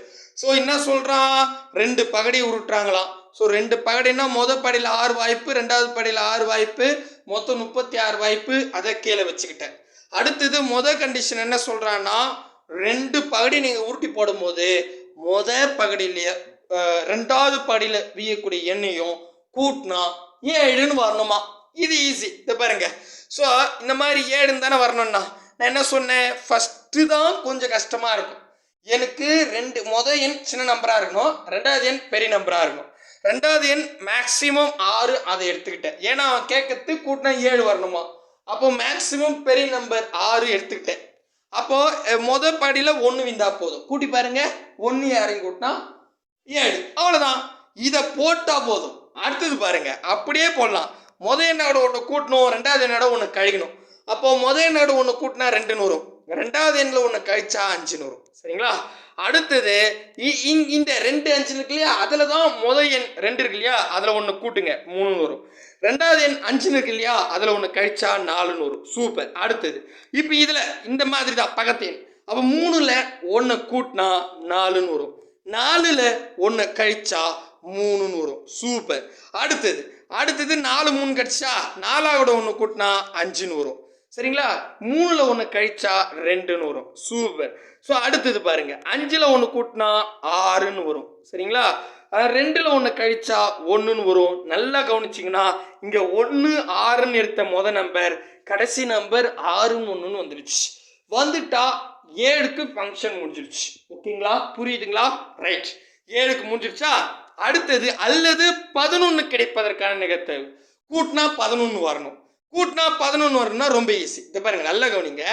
ஸோ என்ன சொல்கிறான்? 2 பகடி உருட்டுறாங்களாம். ஸோ 2 பகடினா மொதல் படியில் 6 வாய்ப்பு, 2வது படியில் 6 வாய்ப்பு, மொத்தம் 36 வாய்ப்பு. அதை கீழே வச்சுக்கிட்டேன். அடுத்தது மொதல் கண்டிஷன் என்ன சொல்கிறான்னா, 2 பகடி நீங்கள் உருட்டி போடும்போது மொதல் பகடியிலேயே 2வது படியில் வீயக்கூடிய எண்ணையும் கூட்டினா 7ன்னு வரணுமா? இது ஈஸி. இதை பாருங்க. ஸோ இந்த மாதிரி 7ன்னு தானே வரணும்னா நான் என்ன சொன்னேன்? ஃபஸ்ட்டு தான் கொஞ்சம் கஷ்டமாக இருக்கும். எனக்கு மொதல் எண் சின்ன நம்பராக இருக்கணும், 2வது எண் பெரிய நம்பராக இருக்கணும். 2வது எண் மேக்சிமம் 6 அதை எடுத்துக்கிட்டேன். ஏன்னா அவன் கேட்கறது கூட்டினா 7 வரணுமா? அப்போ மேக்சிமம் பெரிய நம்பர் 6 எடுத்துக்கிட்டேன். அப்போ மொதல் படியில் 1 விந்தா போதும். கூட்டி பாருங்க. 1 யாரையும் கூட்டினா 7. அவ்வளோதான். இதை போட்டால் போதும். அடுத்தது பாருங்க, அப்படியே போடலாம். மொதல் எண்ணோட 1 கூட்டணும், 2வது எண்ணோட 1 கழிக்கணும். அப்போ மொதல் எண்ணோட 1 கூட்டினா 2ன்னு வரும், 2வது எண்ணில் 1 கழிச்சா 5ன்னு வரும். சரிங்களா? அடுத்தது இந்த 2 5 இருக்கு இல்லையா, அதில் தான் மொதல் எண் 2 இருக்கு இல்லையா, அதில் 1 கூட்டுங்க 3ன்னு வரும். 2வது எண் 5 இருக்கு இல்லையா, அதில் 1 கழிச்சா 4ன்னு வரும். சூப்பர். அடுத்தது இப்போ இதில் இந்த மாதிரி தான் பக்கத்து எண். அப்போ 3ல் 1 கூட்டினா 4ன்னு வரும், 4ல் 1 கழிச்சா 3ன்னு வரும். சூப்பர். அடுத்தது 4 3 கழிச்சா 4வோட 1 கூட்டினா 5ன்னு வரும். சரிங்களா? 3ல் 1 கழிச்சா 2ன்னு வரும். சூப்பர். ஸோ அடுத்தது பாருங்க, 5ல் 1 கூட்டினா 6ன்னு வரும். சரிங்களா? 2ல் 1 கழிச்சா 1ன்னு வரும். நல்லா கவனிச்சிங்கன்னா இங்கே 1 6ன்னு எடுத்த மொதல் நம்பர் கடைசி நம்பர் 6 1ன்னு வந்துடுச்சு. வந்துட்டா 7க்கு ஃபங்க்ஷன் முடிஞ்சிடுச்சு. ஓகேங்களா? புரியுதுங்களா? ரைட். 7க்கு முடிஞ்சிடுச்சா? அடுத்தது அல்லது 11 கிடைப்பதற்கான நிகழ்தகவு. கூட்டினா 11 வரணும். கூட்டினா 11 வரணும்னா ரொம்ப ஈஸி. இதை பாருங்க, நல்லா கவனிங்க.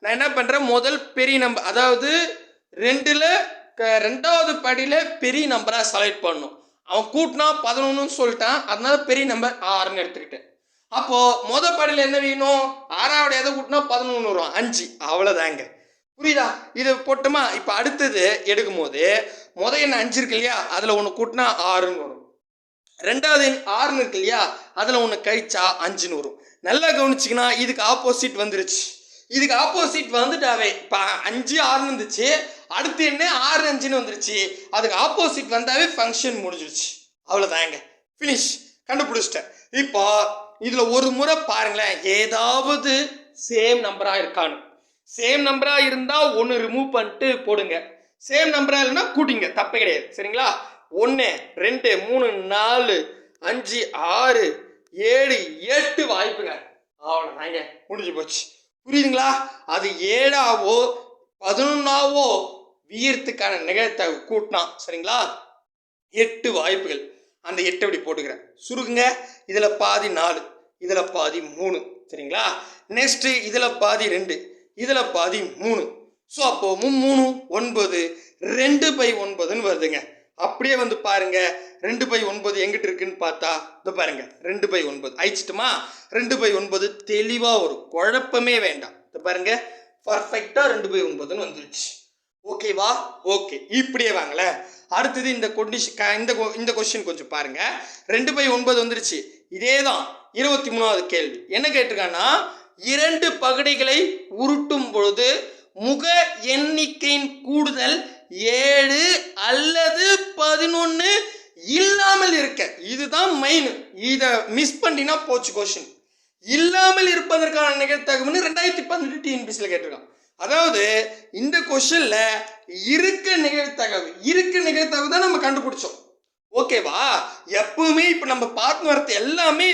நான் என்ன பண்ணுறேன், முதல் பெரிய நம்பர், அதாவது 2வது படியில் பெரிய நம்பராக செலக்ட் பண்ணணும். அவன் கூட்டினா 11ன்னு சொல்லிட்டான், அதனால பெரிய நம்பர் 6ன்னு எடுத்துக்கிட்டேன். அப்போது மொதல் படியில் என்ன வேணும்? 6வது எதை கூட்டினா 11 வரும், 5. அவ்வளோதாங்க. புரியுதா? இது போட்டோமா? இப்போ அடுத்தது எடுக்கும் போது மொதல் எண் 5 இருக்கு இல்லையா, அதில் 1 கூட்டினா 6ன்னு வரும். 2வது எண் 6ன்னு இருக்கு இல்லையா, அதில் 1 கழிச்சா 5ன்னு வரும். நல்லா கவனிச்சிங்கன்னா இதுக்கு ஆப்போசிட் வந்துருச்சு. இதுக்கு ஆப்போசிட் வந்துட்டாவே இப்போ 5 6ன்னு இருந்துச்சு, அடுத்து என்ன 6 5ன்னு வந்துருச்சு. அதுக்கு ஆப்போசிட் வந்தாவே ஃபங்க்ஷன் முடிஞ்சிருச்சு. அவ்வளோதாங்க, ஃபினிஷ். கண்டுபிடிச்சிட்டேன். இப்போ இதில் ஒரு முறை பாருங்களேன், ஏதாவது சேம் நம்பராக இருக்கான்னு. சேம் நம்பராக இருந்தால் 1 ரிமூவ் பண்ணிட்டு போடுங்க. சேம் நம்பராக இல்லைன்னா கூட்டிங்க, தப்பே கிடையாது. சரிங்களா? 1 2 3 4 5 6 7 8 வாய்ப்புங்க. அவ்வளோதாங்க, முடிஞ்சு போச்சு. புரியுதுங்களா? அது 7ஆவோ 11ஆவோ வீரத்துக்கான நிகழ்தகவு கூட்டினா சரிங்களா 8 வாய்ப்புகள். அந்த 8 அப்படி போட்டுக்கிறேன், சுருக்குங்க. இதில் பாதி 4, இதில் பாதி 3. சரிங்களா? நெக்ஸ்ட் இதில் பாதி 2, இதில் பாதி 3. ஸோ அப்போ 3 9 2/9ன்னு வருதுங்க. அப்படியே பாருங்க, 2/9 எங்கிட்ட இருக்குன்னு பார்த்தா இது பாருங்க, 2/9 அழிச்சிட்டுமா, 2/9 தெளிவாக வரும், குழப்பமே வேண்டாம். இது பாருங்க, பர்ஃபெக்டாக 2/9ன்னு வந்துருச்சு. ஓகேவா? ஓகே, இப்படியே வாங்களேன். அடுத்தது இந்த இந்த கொஸ்டின் கொஞ்சம் பாருங்க. 2/9 வந்துருச்சு. இதே தான் 23வது கேள்வி. என்ன கேட்டிருக்காங்கன்னா, 2 பகடைகளை உருட்டும் பொழுது முக எண்ணிக்கையின் கூடுதல் 7 அல்லது 11 இல்லாமல் இருக்க. இதுதான் மெயின். இதை மிஸ் பண்ணினா போச்சு கொஸ்டின். இல்லாமல் இருப்பதற்கான நிகழ்தகவுன்னு 2018 டிஎன்பிசியில் கேட்டிருக்கான். அதாவது இந்த கொஸ்டின்ல இருக்க நிகழ்த்தகவு தான் நம்ம கண்டுபிடிச்சோம். ஓகேவா? எப்பவுமே இப்ப நம்ம பார்த்து வரது எல்லாமே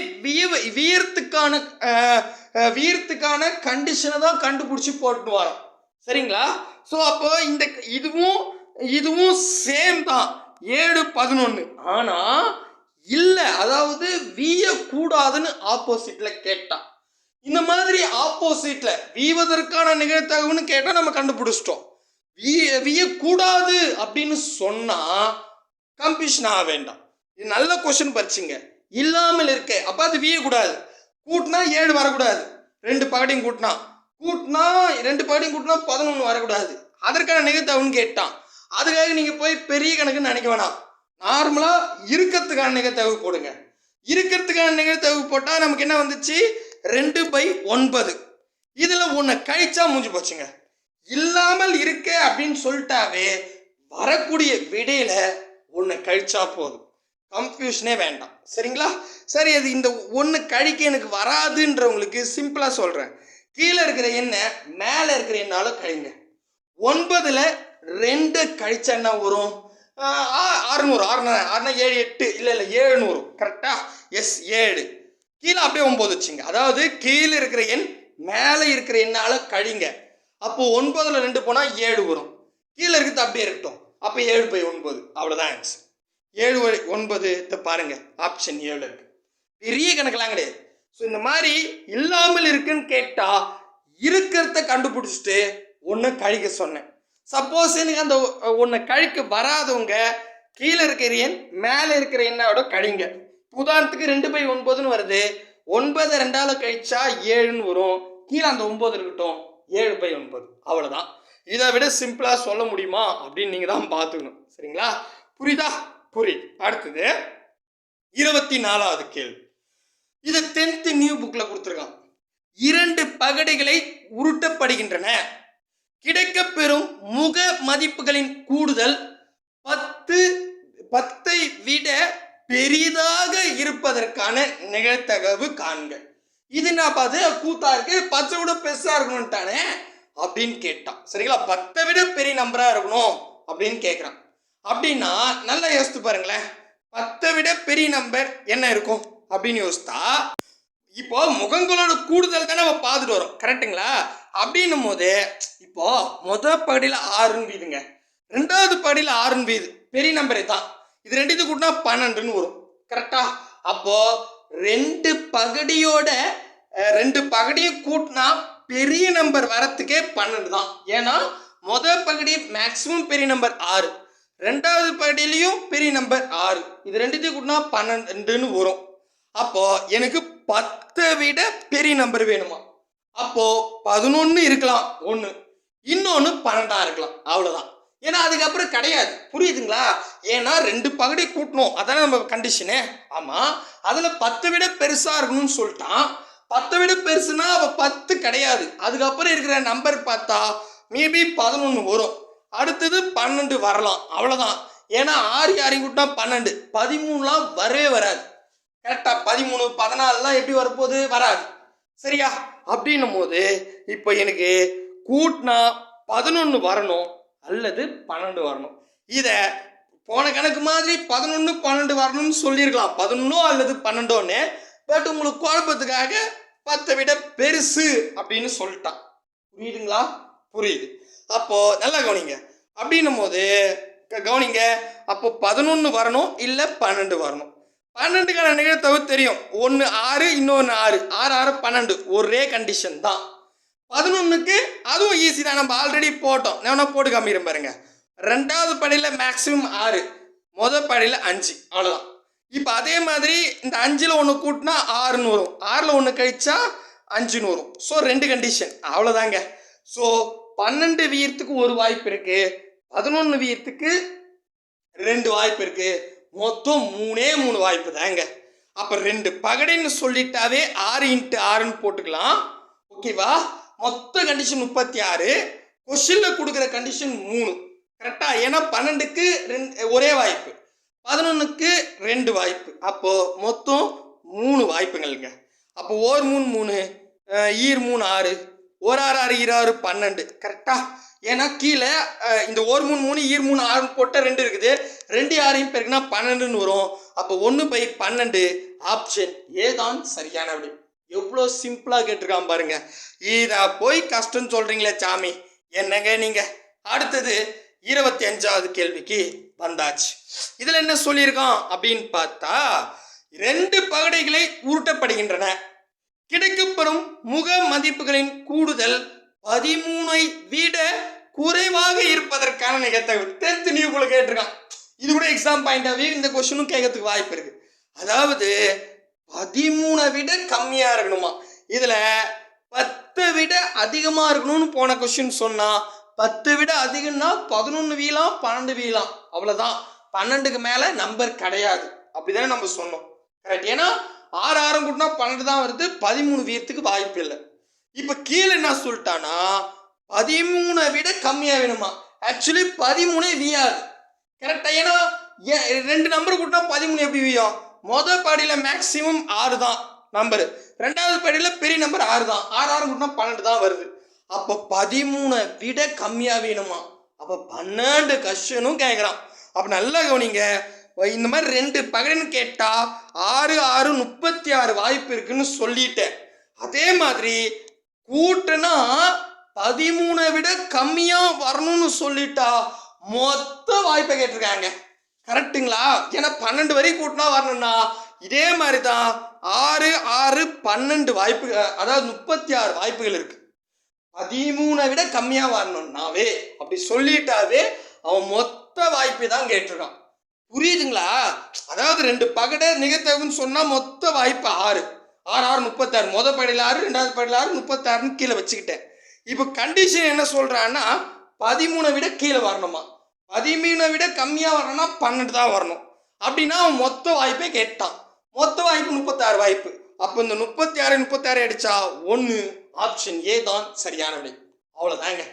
வியர்த்துக்கான கண்டிஷனை தான் கண்டுபிடிச்சி போட்டு வரோம். சரிங்களா? ஸோ அப்போ இந்த இதுவும் சேம் தான் 7 11. ஆனா இல்ல, அதாவது விய கூடாதுன்னு ஆப்போசிட்ல கேட்டா, இந்த மாதிரி ஆப்போசிட்ல வீவதற்கான நிகழ்த்தகவுன்னு கேட்டா நம்ம கண்டுபிடிச்சிட்டோம். விய கூடாது அப்படின்னு சொன்னா கன்ஃபியூஷன் ஆக வேண்டாம். இது நல்ல கொஸ்டின் பறிச்சுங்க. இல்லாமல் இருக்க அப்ப அது விய கூடாது. கூட்டினா 7 வரக்கூடாது. 2 பகடையும் கூட்டினா 11 வரக்கூடாது. அதற்கான நிகழ்த்தகவுன்னு கேட்டான். அதுக்காக நீங்க போய் பெரிய கணக்குன்னு நினைக்க வேணாம். நார்மலா இருக்கிறதுக்கான நிகழ்த்தகவு போடுங்க. இருக்கிறதுக்கான நிகழ்த்தகவு போட்டா நமக்கு என்ன வந்துச்சு? 2/9. இதுல ஒண்ணு கழிச்சா முடிஞ்சு போச்சுங்க. இல்லாமல் இருக்க அப்படின்னு சொல்லிட்டாவே வரக்கூடிய விடையில ஒண்ணு கழிச்சா போதும். கன்ஃபியூஷனே வேண்டாம். சரிங்களா? சரி, அது இந்த ஒண்ணு கழிக்க எனக்கு வராதுன்றவங்களுக்கு சிம்பிளா சொல்றேன். கீழே இருக்கிற எண்ணை மேல இருக்கிற எண்ணால கழிங்க. 9ல 2 கழிச்சா என்ன வரும்? 600. 6 7 8 இல்ல 700. கரெக்டா? எஸ் 7. கீழே அப்படியே 9 வச்சுங்க. அதாவது கீழே இருக்கிற எண் மேல இருக்கிற எண்ணால கழிங்க. அப்போ 9ல 2 போனா 7 வரும். கீழே இருக்கிறது அப்படியே இருக்கட்டும். அப்போ 7/9. அவ்வளவுதான் ஆன்சர். 7/9 பாருங்க, ஆப்ஷன் 7 இருக்கு. பெரிய கணக்கெல்லாம் கிடையாது. ஸோ இந்த மாதிரி இல்லாமல் இருக்குன்னு கேட்டா இருக்கிறத கண்டுபிடிச்சிட்டு ஒன்று கழிக்க சொன்னேன். சப்போஸ் எனக்கு அந்த ஒன்று கழிக்க வராதவங்க கீழே இருக்கிற எண் மேலே இருக்கிற எண்ணோட கழிங்க. உதாரணத்துக்கு 2/9 வருது. 9 2ஆல கழிச்சா 7ன்னு வரும். கீழே அந்த 9 இருக்கட்டும், 7/9. அவ்வளோதான். இதை விட சிம்பிளா சொல்ல முடியுமா அப்படின்னு நீங்க தான் பார்த்துக்கணும். சரிங்களா? புரியுதா? புரியுது. அடுத்தது 24வது கேள்வி. இது 10th நியூ புக்ல கொடுத்துருக்கான். 2 பகடைகளை உருட்டப்படுகின்றன. கிடைக்கப்பெறும் முக மதிப்புகளின் கூடுதல் 10ஐ விட பெரிதாக இருப்பதற்கான நிகழ்த்தகவு காண்க. இது நான் பார்த்து கூத்தா இருக்கு, 10 விட பெருசா இருக்கணும்ட்டானே அப்படின்னு கேட்டான். சரிங்களா? 10 விட பெரிய நம்பரா இருக்கணும் அப்படின்னு கேட்கிறான். அப்படின்னா நல்லா யோசித்து பாருங்களேன். 10 விட பெரிய நம்பர் என்ன இருக்கும் அப்படின்னு யோசித்தா, இப்போ முகங்களோட கூடுதல் தானே நம்ம பார்த்துட்டு வரோம். கரெக்டுங்களா? அப்படின்னும் போது இப்போ முதல் பகுதியில் 6ன்னு வீதுங்க, 2வது பகுதியில் 6ன்னு வீது பெரிய நம்பரே தான். இது 2 கூட்டினா 12ன்னு வரும். கரெக்டா? அப்போ 2 பகுதியும் கூட்டினா பெரிய நம்பர் வரத்துக்கே 12 தான். ஏன்னா முதல் பகுதி மேக்சிமம் பெரிய நம்பர் 6, 2வது பகுதியிலையும் பெரிய நம்பர் 6. இது 2 கூட்டினா 12ன்னு வரும். அப்போ எனக்கு 10 விட பெரிய நம்பர் வேணுமா? அப்போ 11 இருக்கலாம் ஒன்று, இன்னொன்று 12 இருக்கலாம். அவ்வளோதான். ஏன்னா அதுக்கப்புறம் கிடையாது. புரியுதுங்களா? ஏன்னா 2 பகுதி கூட்டணும், அதானே நம்ம கண்டிஷனு. ஆமாம், அதில் 10 விட பெருசாக இருக்கணும்னு சொல்லிட்டான். 10 விட பெருசுனா அப்போ 10 கிடையாது. அதுக்கப்புறம் இருக்கிற நம்பர் பார்த்தா மேபி 11 வரும். அடுத்தது 12 வரலாம். அவ்வளோதான். ஏன்னா 6 யாரையும் கூட்டினா 12, 13லாம் வரவே வராது. கரெக்டா? 13 14லாம் எப்படி வரப்போகுது? வராது. சரியா? அப்படின்னும் போது இப்போ எனக்கு கூட்டினா 11 வரணும் அல்லது 12 வரணும். இதை போன கணக்கு மாதிரி 11 12 வரணும்னு சொல்லியிருக்கலாம், 11 அல்லது 12ன்னு. பட் உங்களுக்கு குழப்பத்துக்காக 10 விட பெருசு அப்படின்னு சொல்லிட்டான். புரியுதுங்களா? புரியுது. அப்போ நல்லா கவனிங்க. அப்படின்னும் போது கவனிங்க, அப்போ 11 வரணும் இல்லை 12 வரணும். 12க்கான நிகழ்த்தகவு தெரியும். 1 6, இன்னொன்று 6, 6 6 12, ஒரே கண்டிஷன் தான். 11க்கு அதுவும் ஈஸி தான், நம்ம ஆல்ரெடி போட்டோம். நான் போட்டு காமிக்கிறேன் பாருங்க. 2வது படையில் மேக்ஸிமம் 6, முதல் படையில் 5. அவ்வளோதான். இப்போ அதே மாதிரி இந்த 5ல் 1 கூட்டினா 6ன்னு வரும், 6ல் 1 கழிச்சா 5ன்னு வரும். So 2 condition. அவ்வளோதாங்க. ஸோ 12 வீயத்துக்கு ஒரு வாய்ப்பு இருக்கு, 11 வீயத்துக்கு 2 வாய்ப்பு இருக்கு. மொத்தம் 3 வாய்ப்பு தாங்க. அப்போ 2 பகடைன்னு சொல்லிட்டாவே 6 × 6ன்னு போட்டுக்கலாம். ஓகேவா? மொத்த கண்டிஷன் 36. கொஸ்டினில் கொடுக்குற கண்டிஷன் 3. கரெக்டா? ஏன்னா 12க்கு ஒரே வாய்ப்பு, 11க்கு 2 வாய்ப்பு. அப்போ மொத்தம் 3 வாய்ப்புங்கள்ங்க. அப்போ 1 3 3, ஈர் 3 6, ஒரு 6 6 26 12 கரெக்டா? ஏன்னா கீழே இந்த 1 3 3 ஈர் 3 6 போட்டால் 2 இருக்குது. 2 6 பெருக்குனா 12ன்னு வரும். அப்போ 1/12 ஆப்ஷன் ஏ தான் சரியான விடை. எவ்வளோ சிம்பிளாக கேட்டிருக்கான் பாருங்க. இதை போய் கஷ்டம் சொல்றீங்களே சாமி, என்னங்க நீங்க. அடுத்தது 25வது கேள்விக்கு வந்தாச்சு. இதில் என்ன சொல்லியிருக்கான் அப்படின்னு பார்த்தா 2 பகடைகளை உருட்டப்படுகின்றன. கிடைக்கப்பெறும் முக மதிப்புகளின் கூடுதல் 13ஐ விட குறைவாக இருப்பதற்கான நிகழ்த்தகவு. 10th நியூக்குள்ள கேட்டிருக்கான். இது கூட எக்ஸாம் பாயிண்டாகவே இந்த கொஸ்டினும் கேட்கறதுக்கு வாய்ப்பு இருக்கு. அதாவது 13 விட கம்மியா இருக்கணுமா, இதுல 10 விட அதிகமா இருக்கணும்னு போன கொஸ்டின் சொன்னா 10 விட அதிகம்னா 11 வீலாம் 12 வீலாம், அவ்வளவுதான். 12க்கு மேல நம்பர் கிடையாது, அப்படிதானே நம்ம சொன்னோம். கரெக்ட். ஏன்னா 6 6 கூட்டினா 12 தான் வருது, 13 வீரத்துக்கு வாய்ப்பு இல்லை. இப்ப கீழே என்ன சொல்லிட்டானா 13 விட கம்மியா வேணுமா. ஆக்சுவலி 13 வீயாது. கரெக்டா? ஏன்னா 2 நம்பர் கூட்டினா 13 எப்படி வீயும்? மொதல் படியில மேக்சிமம் 6 தான் நம்பர், 2வது படியில பெரிய நம்பர் 6 தான். 6 6 கூட்டினா 12 தான் வருது. அப்ப 13 விட கம்மியா வேணுமா. அப்ப 12 கஷ்டனும் கேட்கிறான். அப்ப நல்லா கவனிங்க. இந்த மாதிரி 2 பகடைன்னு கேட்டா 6 6 36 வாய்ப்பு இருக்குன்னு சொல்லிட்டேன். அதே மாதிரி கூட்டுனா 13 விட கம்மியா வரணும்னு சொல்லிட்டா மொத்த வாய்ப்பை கேட்டிருக்காங்க. கரெக்டுங்களா? ஏன்னா 12 வரை கூட்டினா வரணும்னா இதே மாதிரி தான் 6 6 12 வாய்ப்பு, அதாவது 36 வாய்ப்புகள் இருக்கு. 13 விட கம்மியா வரணும்னாவே அப்படி சொல்லிட்டாவே அவன் மொத்த வாய்ப்பை தான் கேட்டிருக்கான். புரியுதுங்களா? அதாவது 2 பகடை நிகழ்த்தகவுன்னு சொன்னா மொத்த வாய்ப்பு 6 6 6 36, மொதல் படியில் 6 2வது படியில் 6 36ன்னு கீழே வச்சுக்கிட்டேன். இப்போ கண்டிஷன் என்ன சொல்றான்னா 13 விட கீழே வரணுமா, 13 விட கம்மியா வரணும்னா 12 தான் வரணும். அப்படின்னா அவன் மொத்த வாய்ப்பை கேட்டான். மொத்த வாய்ப்பு 36 வாய்ப்பு. அப்போ இந்த 36 அடிச்சா 1, ஆப்ஷன் ஏ தான் சரியான விடை. அவ்வளோதாங்க,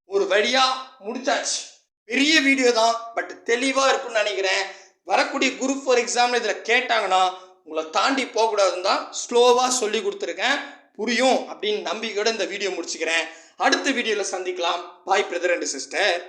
ஒரு வழியா முடிச்சாச்சு. பெரிய வீடியோ தான், பட் தெளிவாக இருக்குன்னு நினைக்கிறேன். வரக்கூடிய குரூப் 4 எக்ஸாமில் இதில் கேட்டாங்கன்னா உங்களை தாண்டி போகக்கூடாதுன்னு தான் ஸ்லோவாக சொல்லி கொடுத்துருக்கேன். புரியும் அப்படின்னு நம்பிக்கையோட இந்த வீடியோ முடிச்சுக்கிறேன். அடுத்த வீடியோவில் சந்திக்கலாம். பாய் பிரதர் அண்ட் சிஸ்டர்.